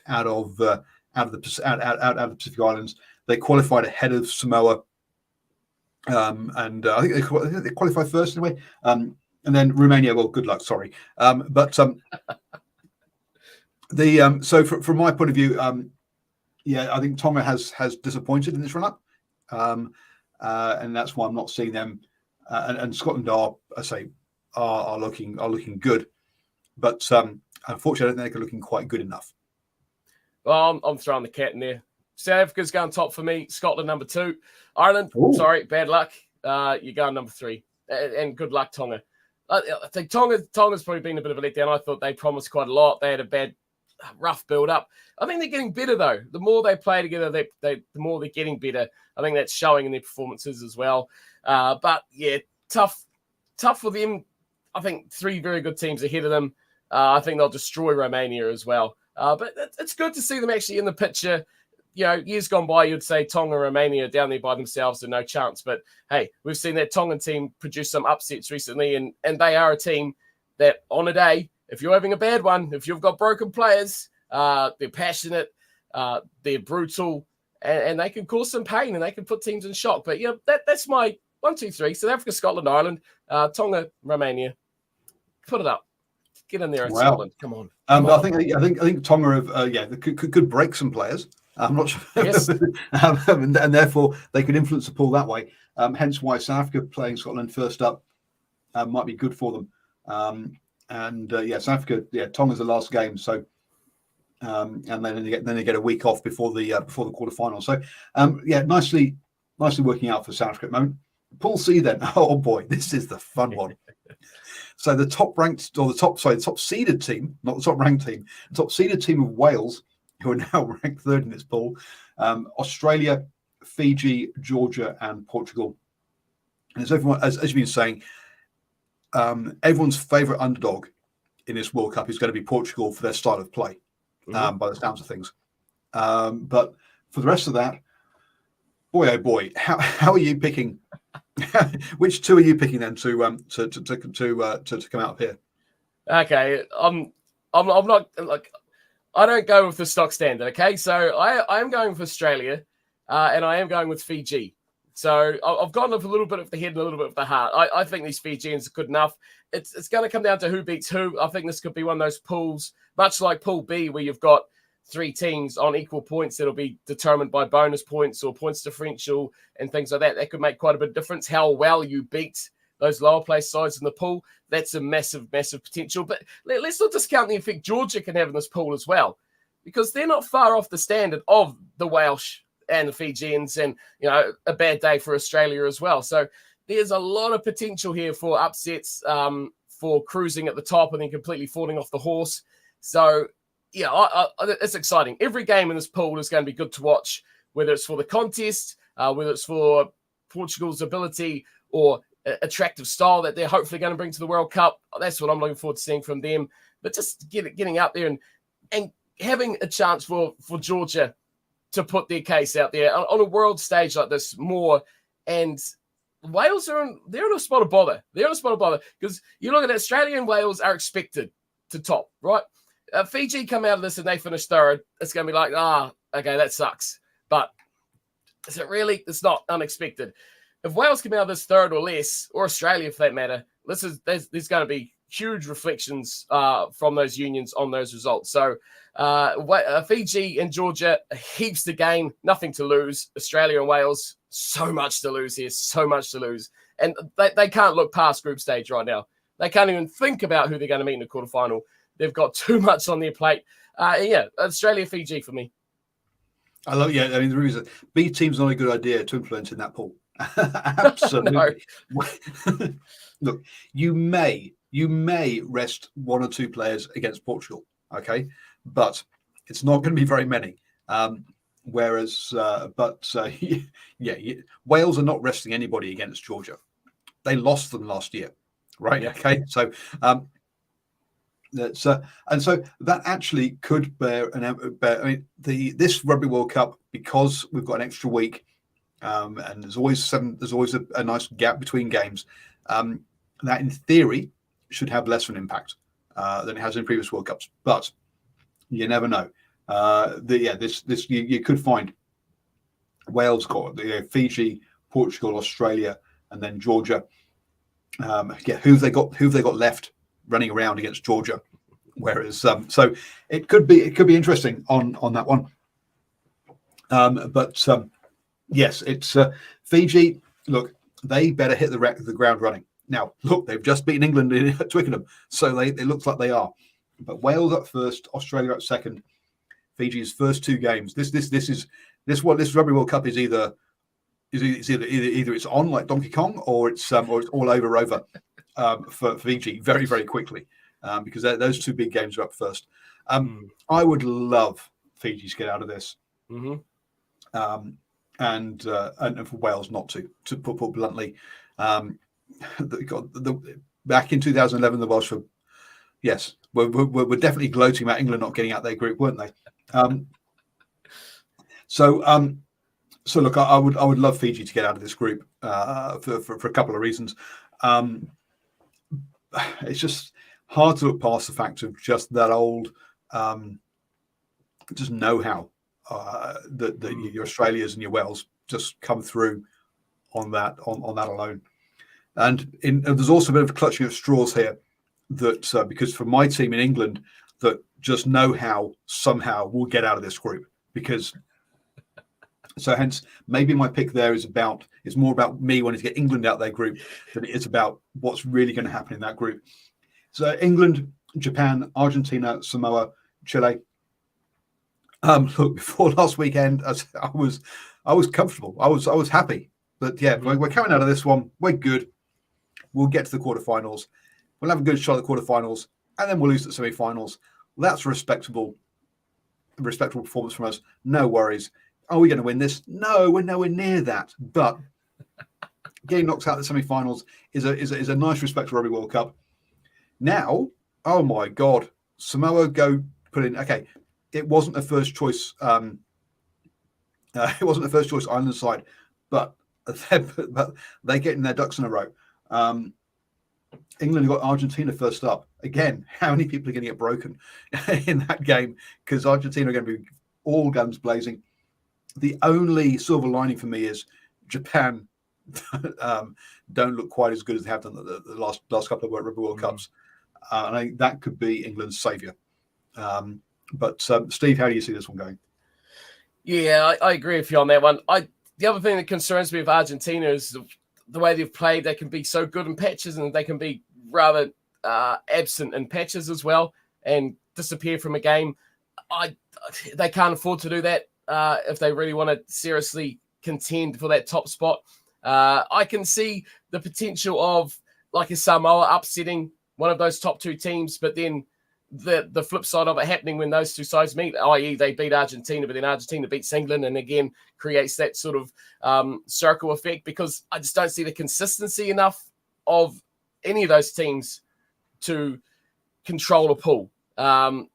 out of the Pacific Islands. They qualified ahead of Samoa, and I think they qualified first anyway. And then Romania. Well, good luck. Sorry, so from my point of view, I think Tonga has disappointed in this run-up, and that's why I'm not seeing them. And Scotland are looking good, but unfortunately, I don't think they're looking quite good enough. Well, I'm throwing the cat in there. South Africa's going top for me. Scotland number 2. Ireland, sorry, bad luck. You're going number 3, and good luck, Tonga. I think Tonga's probably been a bit of a letdown. I thought they promised quite a lot. They had a bad, rough build-up. I think they're getting better, though. The more they play together, the more they're getting better. I think that's showing in their performances as well. But, yeah, tough for them. I think 3 very good teams ahead of them. I think they'll destroy Romania as well. But it's good to see them actually in the picture. Years gone by, you'd say Tonga and Romania down there by themselves and no chance. But, hey, we've seen that Tongan team produce some upsets recently, and they are a team that on a day, if you're having a bad one, if you've got broken players, they're passionate, they're brutal, and they can cause some pain and they can put teams in shock. But, that's my 1, 2, 3. South Africa, Scotland, Ireland, Tonga, Romania. Put it up. Get in there in Scotland. Come on. I think Tonga could break some players. I'm not sure, yes. and therefore they could influence the pool that way. Hence why South Africa playing Scotland first up might be good for them. South Africa, Tonga's the last game, so and then they get a week off before the quarterfinal. So nicely working out for South Africa at the moment. Pool C then. Oh boy, this is the fun one. So the top seeded team, not the top ranked team, the top seeded team of Wales, who are now ranked 3rd in this pool, Australia, Fiji, Georgia, and Portugal. And as you've been saying, everyone's favourite underdog in this World Cup is going to be Portugal for their style of play, by the sounds of things. But for the rest of that, boy oh boy, how are you picking? Which 2 are you picking then to come out of here? Okay, I'm not like. I don't go with the stock standard. Okay, so I am going with Australia, and I am going with Fiji. So I've gone with a little bit of the head and a little bit of the heart. I think these Fijians are good enough. It's going to come down to who beats who. I think this could be one of those pools, much like Pool B, where you've got 3 teams on equal points that'll be determined by bonus points or points differential and things like that. That could make quite a bit of difference. How well you beat those lower place sides in the pool, that's a massive, massive potential. But let's not discount the effect Georgia can have in this pool as well, because they're not far off the standard of the Welsh and the Fijians, and a bad day for Australia as well. So there's a lot of potential here for upsets, for cruising at the top and then completely falling off the horse. So it's exciting. Every game in this pool is going to be good to watch, whether it's for the contest, whether it's for Portugal's ability or attractive style that they're hopefully going to bring to the World Cup. That's what I'm looking forward to seeing from them. But just getting out there and having a chance for Georgia to put their case out there on a world stage like this more. And Wales they're in a spot of bother. They're in a spot of bother because you look at Australia and Wales are expected to top, right? Fiji come out of this and they finish third. It's going to be like, okay, that sucks. But is it really? It's not unexpected. If Wales come out of this third or less, or Australia for that matter, there's going to be huge reflections from those unions on those results. So Fiji and Georgia, heaps to gain, nothing to lose. Australia and Wales, so much to lose here, so much to lose. And they can't look past group stage right now. They can't even think about who they're going to meet in the quarterfinal. They've got too much on their plate. Australia, Fiji for me. I mean, the reason B team's not a good idea to implement in that pool. Absolutely. Look, you may rest 1 or 2 players against Portugal, okay, but it's not going to be very many. Whereas Wales are not resting anybody against Georgia. They lost them last year, right? Yeah. Okay, so that's and so that actually could bear. I mean, this Rugby World Cup, because we've got an extra week. And there's always a nice gap between games. That in theory should have less of an impact than it has in previous World Cups, but you never know. You could find Wales got Fiji, Portugal, Australia, and then Georgia. Who they got left running around against Georgia. Whereas so it could be interesting on that one. Yes, it's Fiji. Look, they better hit the ground running. Now, look, they've just beaten England at Twickenham, so it looks like they are. But Wales up first, Australia up second. Fiji's first 2 games. This Rugby World Cup is either it's on like Donkey Kong, or it's all over for Fiji very, very quickly, because those 2 big games are up first. I would love Fiji to get out of this. Mm-hmm. And for Wales not to put bluntly, back in 2011, the Welsh were definitely gloating about England not getting out their group, weren't they? So look, I would love Fiji to get out of this group for a couple of reasons. It's just hard to look past the fact of just that old just know-how. That your Australias and your Wales just come through on that alone, and there's also a bit of clutching at straws here that because for my team in England that just know how somehow we'll get out of this group, because so hence maybe my pick there is more about me wanting to get England out of their group than it is about what's really going to happen in that group. So England, Japan, Argentina, Samoa, Chile. Look, before last weekend, I was comfortable. I was happy. But yeah, we're coming out of this one. We're good. We'll get to the quarterfinals. We'll have a good shot at the quarterfinals, and then we'll lose at semi-finals. That's a respectable performance from us. No worries. Are we going to win this? No, we're nowhere near that. But getting knocked out at the semi-finals is a nice, respectable Rugby World Cup. Now, oh my God, Samoa go put in. Okay. It wasn't a first choice. It wasn't a first choice island side, but they getting their ducks in a row. England got Argentina first up. Again, how many people are going to get broken in that game? Because Argentina are going to be all guns blazing. The only silver lining for me is Japan don't look quite as good as they have done the last couple of Rugby World Cups. And I think that could be England's saviour. But Steve, how do you see this one going? Yeah, I agree with you on that one. The other thing that concerns me with Argentina is the way they've played. They can be so good in patches, and they can be rather absent in patches as well, and disappear from a game. They can't afford to do that if they really want to seriously contend for that top spot. I can see the potential of like a Samoa upsetting one of those top two teams, but then the flip side of it happening when those two sides meet, i.e. they beat Argentina, but then Argentina beats England, and again creates that sort of circle effect, because I just don't see the consistency enough of any of those teams to control a pool. And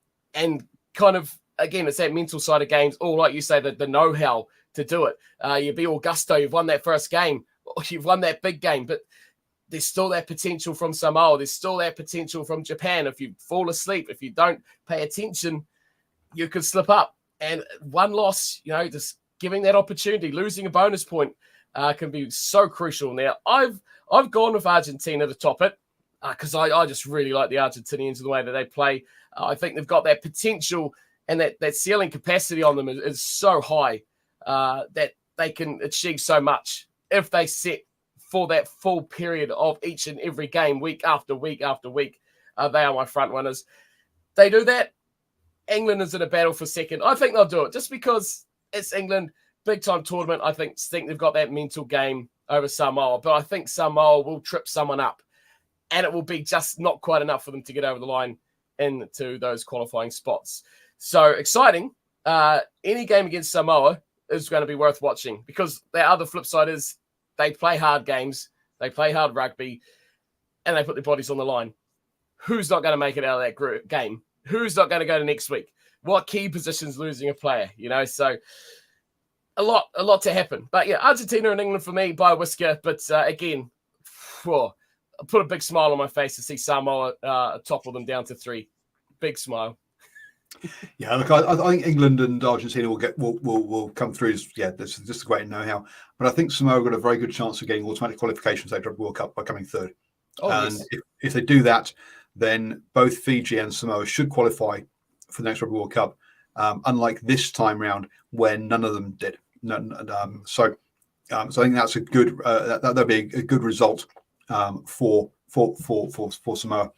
kind of, again, it's that mental side of games, or like you say, the know-how to do it. You be all gusto, you've won that first game, or you've won that big game, but there's still that potential from Samoa. There's still that potential from Japan. If you fall asleep, if you don't pay attention, you could slip up. And one loss, just giving that opportunity, losing a bonus point can be so crucial. Now, I've gone with Argentina to top it because I just really like the Argentinians and the way that they play. I think they've got that potential, and that ceiling capacity on them is so high that they can achieve so much if they set for that full period of each and every game, week after week after week. They are my front runners. They do that. England is in a battle for second. I think they'll do it just because it's England, big time tournament. I think they've got that mental game over Samoa, but I think Samoa will trip someone up, and it will be just not quite enough for them to get over the line into those qualifying spots. So exciting. Any game against Samoa is going to be worth watching, because the other flip side is they play hard games, they play hard rugby, and they put their bodies on the line. Who's not going to make it out of that game? Who's not going to go to next week? What key positions losing a player? So a lot to happen. But yeah, Argentina and England for me by a whisker. But again, I put a big smile on my face to see Samoa topple them down to 3. Big smile. Yeah, look, I think England and Argentina will come through. Yeah, this is just a great know-how. But I think Samoa got a very good chance of getting automatic qualifications at Rugby World Cup by coming third. And yes, if they do that, then both Fiji and Samoa should qualify for the next Rugby World Cup. Unlike this time round, where none of them did. So I think that's a good that'll be a good result for Samoa.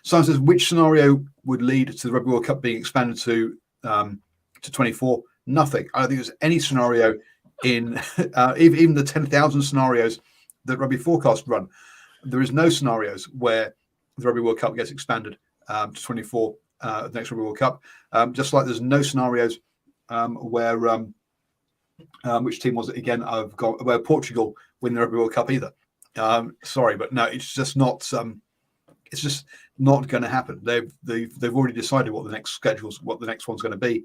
Simon says, which scenario would lead to the Rugby World Cup being expanded to 24? Nothing. I don't think there's any scenario in even the 10,000 scenarios that Rugby Forecast run. There is no scenarios where the Rugby World Cup gets expanded to 24 the next Rugby World Cup. Just like there's no scenarios where which team was it again? Where Portugal win the Rugby World Cup either. Sorry, but no, it's just not. It's just not going to happen. They've already decided what the next one's going to be,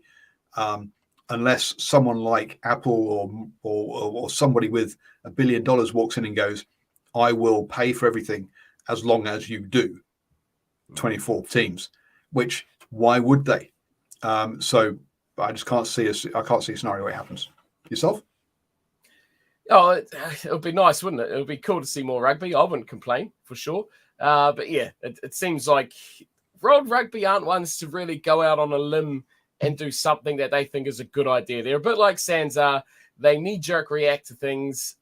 unless someone like Apple or somebody with $1 billion walks in and goes, "I will pay for everything as long as you do 24 teams." Which, why would they? So I just can't see a scenario where it happens. Yourself? Oh, it would be nice, wouldn't it? It would be cool to see more rugby. I wouldn't complain for sure. But yeah, it seems like World Rugby aren't ones to really go out on a limb and do something that they think is a good idea. They're a bit like Sands are. They knee-jerk react to things.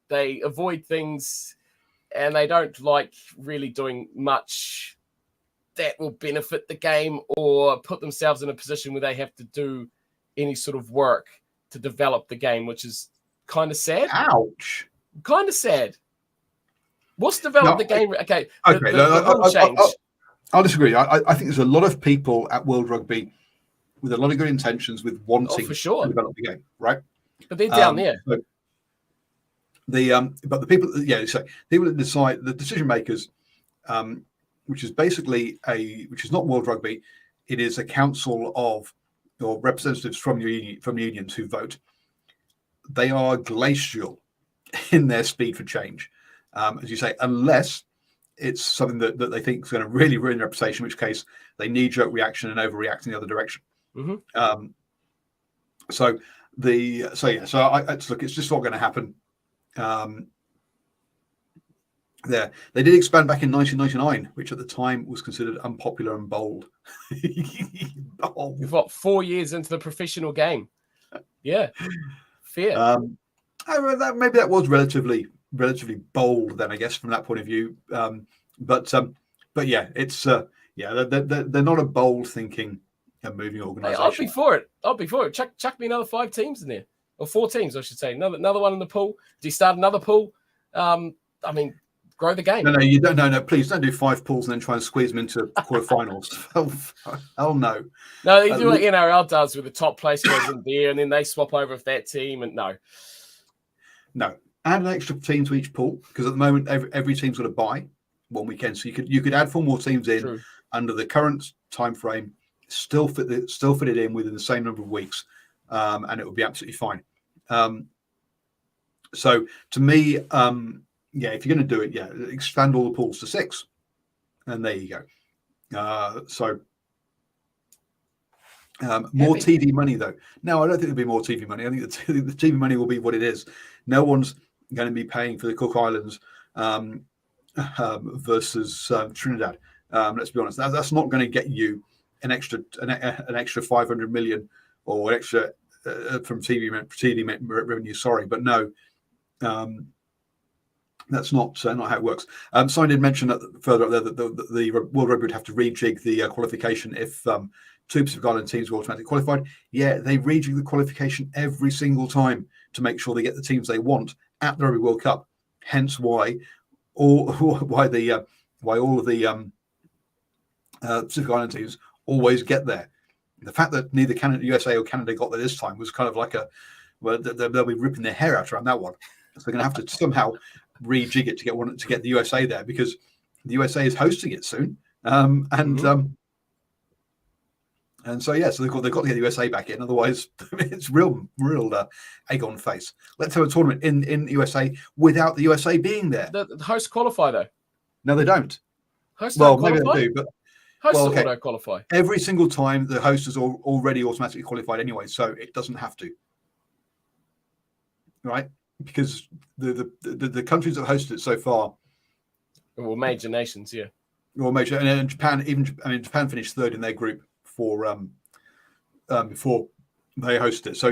They avoid things, and they don't like really doing much that will benefit the game or put themselves in a position where they have to do any sort of work to develop the game, which is kind of sad. Ouch. Kind of sad. What's developed the game? Okay. I'll disagree. I think there's a lot of people at World Rugby with a lot of good intentions with wanting for sure to develop the game, right? But they're down there. But the people, so people that decide, the decision makers, which is basically which is not World Rugby, it is a council of or representatives from unions who vote. They are glacial in their speed for change. As you say, unless it's something that they think is going to really ruin their reputation, in which case they knee-jerk reaction and overreact in the other direction. Mm-hmm. So look, it's just not going to happen. They did expand back in 1999, which at the time was considered unpopular and bold. We've got 4 years into the professional game. Yeah, fair. Maybe that was relatively bold then, I guess, from that point of view. But yeah, it's they're not a bold thinking and moving organisation. I'll be for it. Chuck me another 5 teams in there, or 4 teams, I should say. Another one in the pool. Do you start another pool? I mean, grow the game. No, you don't. No, please don't do 5 pools and then try and squeeze them into quarterfinals. Hell no. No, they do what NRL does with the top place goes in there, and then they swap over with that team. And no, add an extra team to each pool, because at the moment every team's got to buy one weekend. So you could add 4 more teams in. True. Under the current time frame, still fit it in within the same number of weeks, and it would be absolutely fine. So to me, if you're going to do it, expand all the pools to 6, and there you go. More TV money, though. No, I don't think there'll be more TV money. I think the TV money will be what it is. No one's going to be paying for the Cook Islands versus Trinidad. Let's be honest. That's not going to get you an extra 500 million or an extra from TV revenue. Sorry, but no. That's not how it works. So I did mention that further up there that the World Rugby would have to rejig the qualification if 2 Pacific Island teams were automatically qualified. Yeah, they rejig the qualification every single time to make sure they get the teams they want at the Rugby World Cup. Hence why all of the Pacific Island teams always get there. The fact that neither USA or Canada got there this time was kind of like they'll be ripping their hair out around that one. So they're going to have to somehow rejig it to get the USA there, because the USA is hosting it soon, and so so they've got to get the USA back in. Otherwise, it's real egg on face. Let's have a tournament in the USA without the USA being there. The hosts qualify though. No, they don't. Hosts well, don't maybe qualify? they do, but hosts auto qualify every single time. The host is already automatically qualified anyway, so it doesn't have to. Right? Because the countries that hosted it so far, well, major nations, major, and Japan. Japan finished 3rd in their group for before they hosted it. So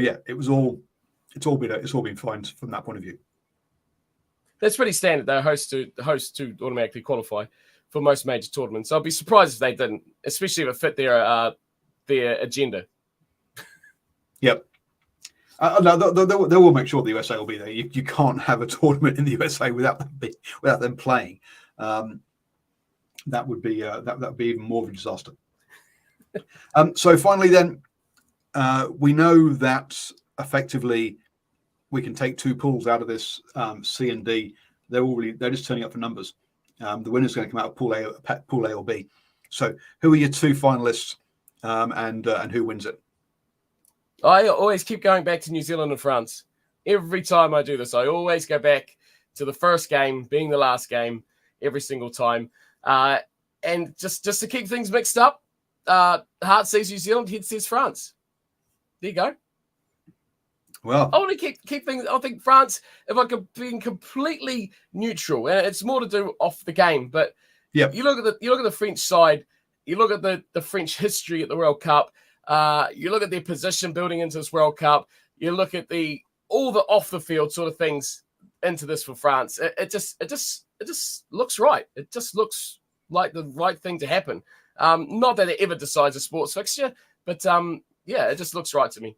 it's all been fine from that point of view. That's pretty standard. They're hosts to automatically qualify for most major tournaments. I'd be surprised if they didn't, especially if it fit their agenda. Yep. No, they will make sure the USA will be there. You can't have a tournament in the USA without them playing. That would be even more of a disaster. So finally, then we know that effectively we can take 2 pools out of this C and D. They're just turning up for numbers. The winner's going to come out of pool A or B. So who are your 2 finalists, and who wins it? I always keep going back to New Zealand and France. Every time I do this, I always go back to the first game being the last game every single time. And just to keep things mixed up, Heart says New Zealand, Head says France. There you go. Well, I want to keep things. I think France, if I could be completely neutral, and it's more to do off the game. But yeah, you look at the French side. You look at the French history at the World Cup. You look at their position building into this World Cup. You look at all the off the field sort of things into this for France. It just looks right. It just looks like the right thing to happen. Not that it ever decides a sports fixture, but it just looks right to me.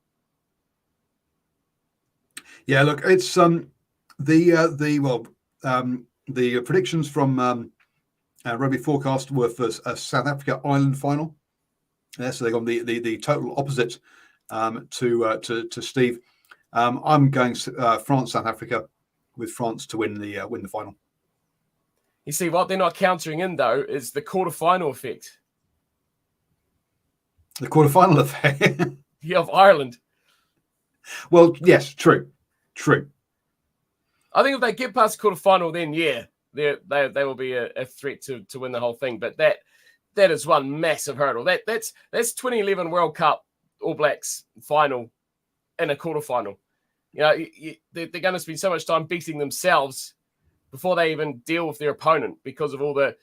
Yeah, look, it's the predictions from Rugby Forecast were for a South Africa Ireland final. So they've gone the total opposite to Steve. I'm going France South Africa, with France to win the final. You see, what they're not countering in though is the quarterfinal effect. The quarterfinal effect. Yeah, of Ireland. Well, yes, true. I think if they get past the quarterfinal, then they will be a threat to win the whole thing. But that is one massive hurdle. That's 2011 World Cup All Blacks final in a quarterfinal. You know, they're going to spend so much time beating themselves before they even deal with their opponent because of all the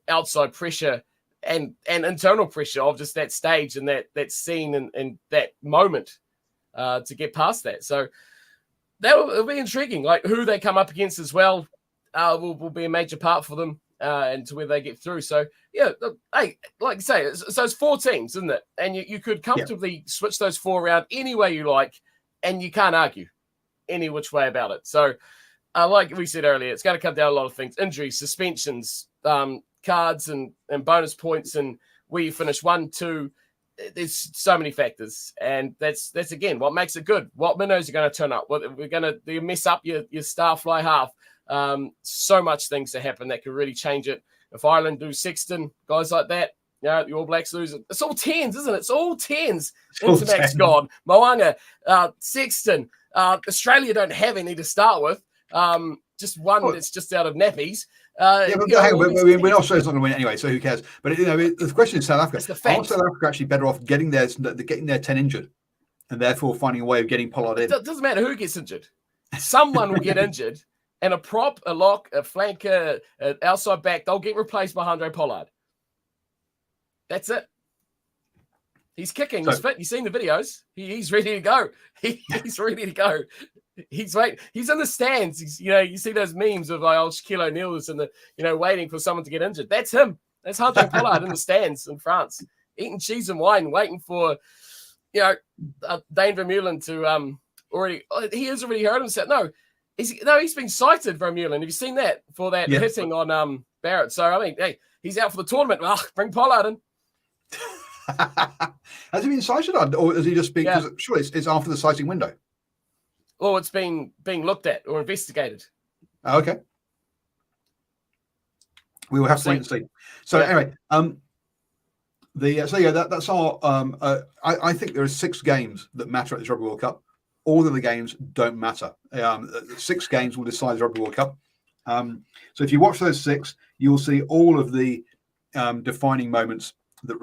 outside pressure and internal pressure of just that stage and that scene and that moment to get past that. So it'll be intriguing. Like who they come up against as well will be a major part for them and to where they get through. So yeah, hey, like you say, so it's 4 teams, isn't it? And you could comfortably switch those 4 around any way you like, and you can't argue any which way about it. So like we said earlier, it's going to come down to a lot of things: injuries, suspensions, cards and bonus points, and where you finish 1, 2. There's so many factors, and that's again what makes it good. What minnows are going to turn up? What we're going to mess up your star fly half. So much things to happen that could really change it. If Ireland do Sexton, guys like that, you know, the All Blacks lose it. It's all 10s, isn't it? It's all 10s. Intermac's gone. Moanga, Sexton. Australia don't have any to start with. Just one that's just out of nappies. But hang on, we're not sure it's not going to win anyway, so who cares? But you know, the question is South Africa. Are South Africa actually better off getting their 10 injured, and therefore finding a way of getting Pollard in? It doesn't matter who gets injured. Someone will get injured, and a prop, a lock, a flanker, an outside back, they'll get replaced by Handré Pollard. That's it. He's kicking. He's fit. You've seen the videos. He's ready to go. He's ready to go. He's in the stands. You see those memes of like old Shaquille O'Neal is waiting for someone to get injured. That's him. That's Handré Pollard in the stands in France, eating cheese and wine, waiting for Dane Vermeulen to already. He has already heard himself. No, he's been cited, Vermeulen. Have you seen that for that hitting on Barrett? So I mean, hey, he's out for the tournament. Bring Pollard in. Has he been cited, or has he just been? Because surely it's after the citing window. Or it's being looked at or investigated. Okay. We will have to wait and see. So anyway, that's our. I think there are 6 games that matter at this Rugby World Cup. All of the games don't matter. 6 games will decide the Rugby World Cup. So if you watch those 6, you will see all of the defining moments those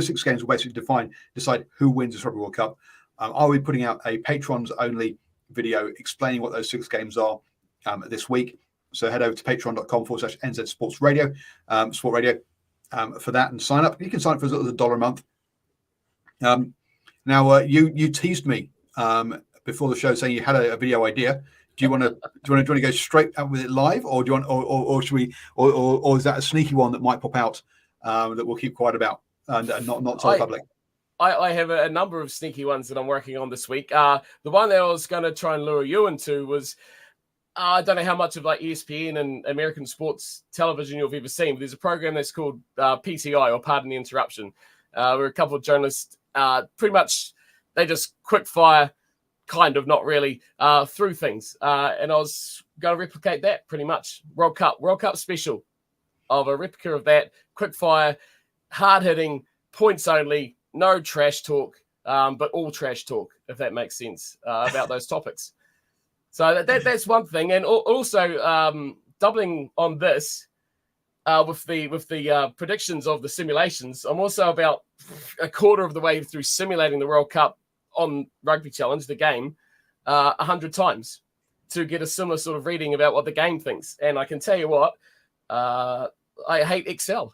6 games will basically decide who wins this Rugby World Cup. I'll be putting out a patrons only video explaining what those 6 games are this week. So head over to patreon.com/NZ Sports Radio, Sport Radio, for that and sign up. You can sign up for as little as $1 a month. Now you teased me before the show saying you had a video idea. Do you want to go straight out with it live, or do you want, or should we, or is that a sneaky one that might pop out that we'll keep quiet about and not tell the public? I have a number of sneaky ones that I'm working on this week. The one that I was going to try and lure you into was, I don't know how much of like ESPN and American sports television you've ever seen, but there's a program that's called PTI, or Pardon the Interruption, where a couple of journalists pretty much, they just quick fire, kind of, not really, through things. And I was going to replicate that pretty much. World Cup special of a replica of that, quick fire, hard hitting, points only, no trash talk, but all trash talk, if that makes sense, about those topics. So that's one thing. And also doubling on this with the predictions of the simulations, I'm also about a quarter of the way through simulating the World Cup on Rugby Challenge, the game, 100 times to get a similar sort of reading about what the game thinks. And I can tell you what, I hate Excel.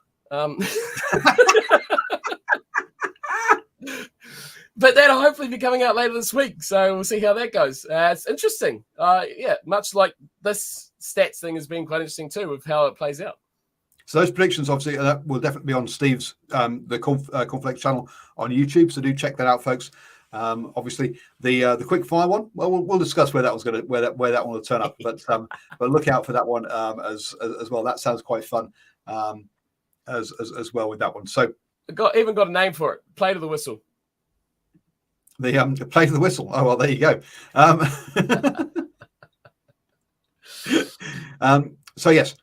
But that'll hopefully be coming out later this week, so we'll see how that goes. It's interesting. Much like this stats thing has been quite interesting too, with how it plays out. So those predictions, obviously, that will definitely be on Steve's the Cornflakes channel on YouTube. So do check that out, folks. Obviously, the quick fire one. Well, we'll discuss where that one's going to where that one will turn up. But look out for that one as well. That sounds quite fun as well with that one. So even got a name for it. Play to the whistle. The play to the whistle. Oh well, there you go. So yes.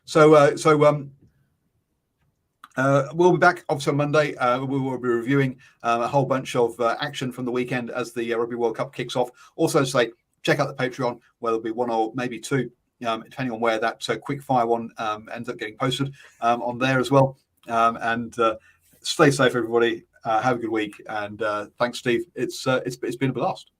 We'll be back obviously on Monday. We will be reviewing a whole bunch of action from the weekend as the Rugby World Cup kicks off. Also, say check out the Patreon, where there'll be one or maybe 2 depending on where that quick fire one ends up getting posted on there as well. And stay safe, everybody. Have a good week, and thanks, Steve. It's been a blast.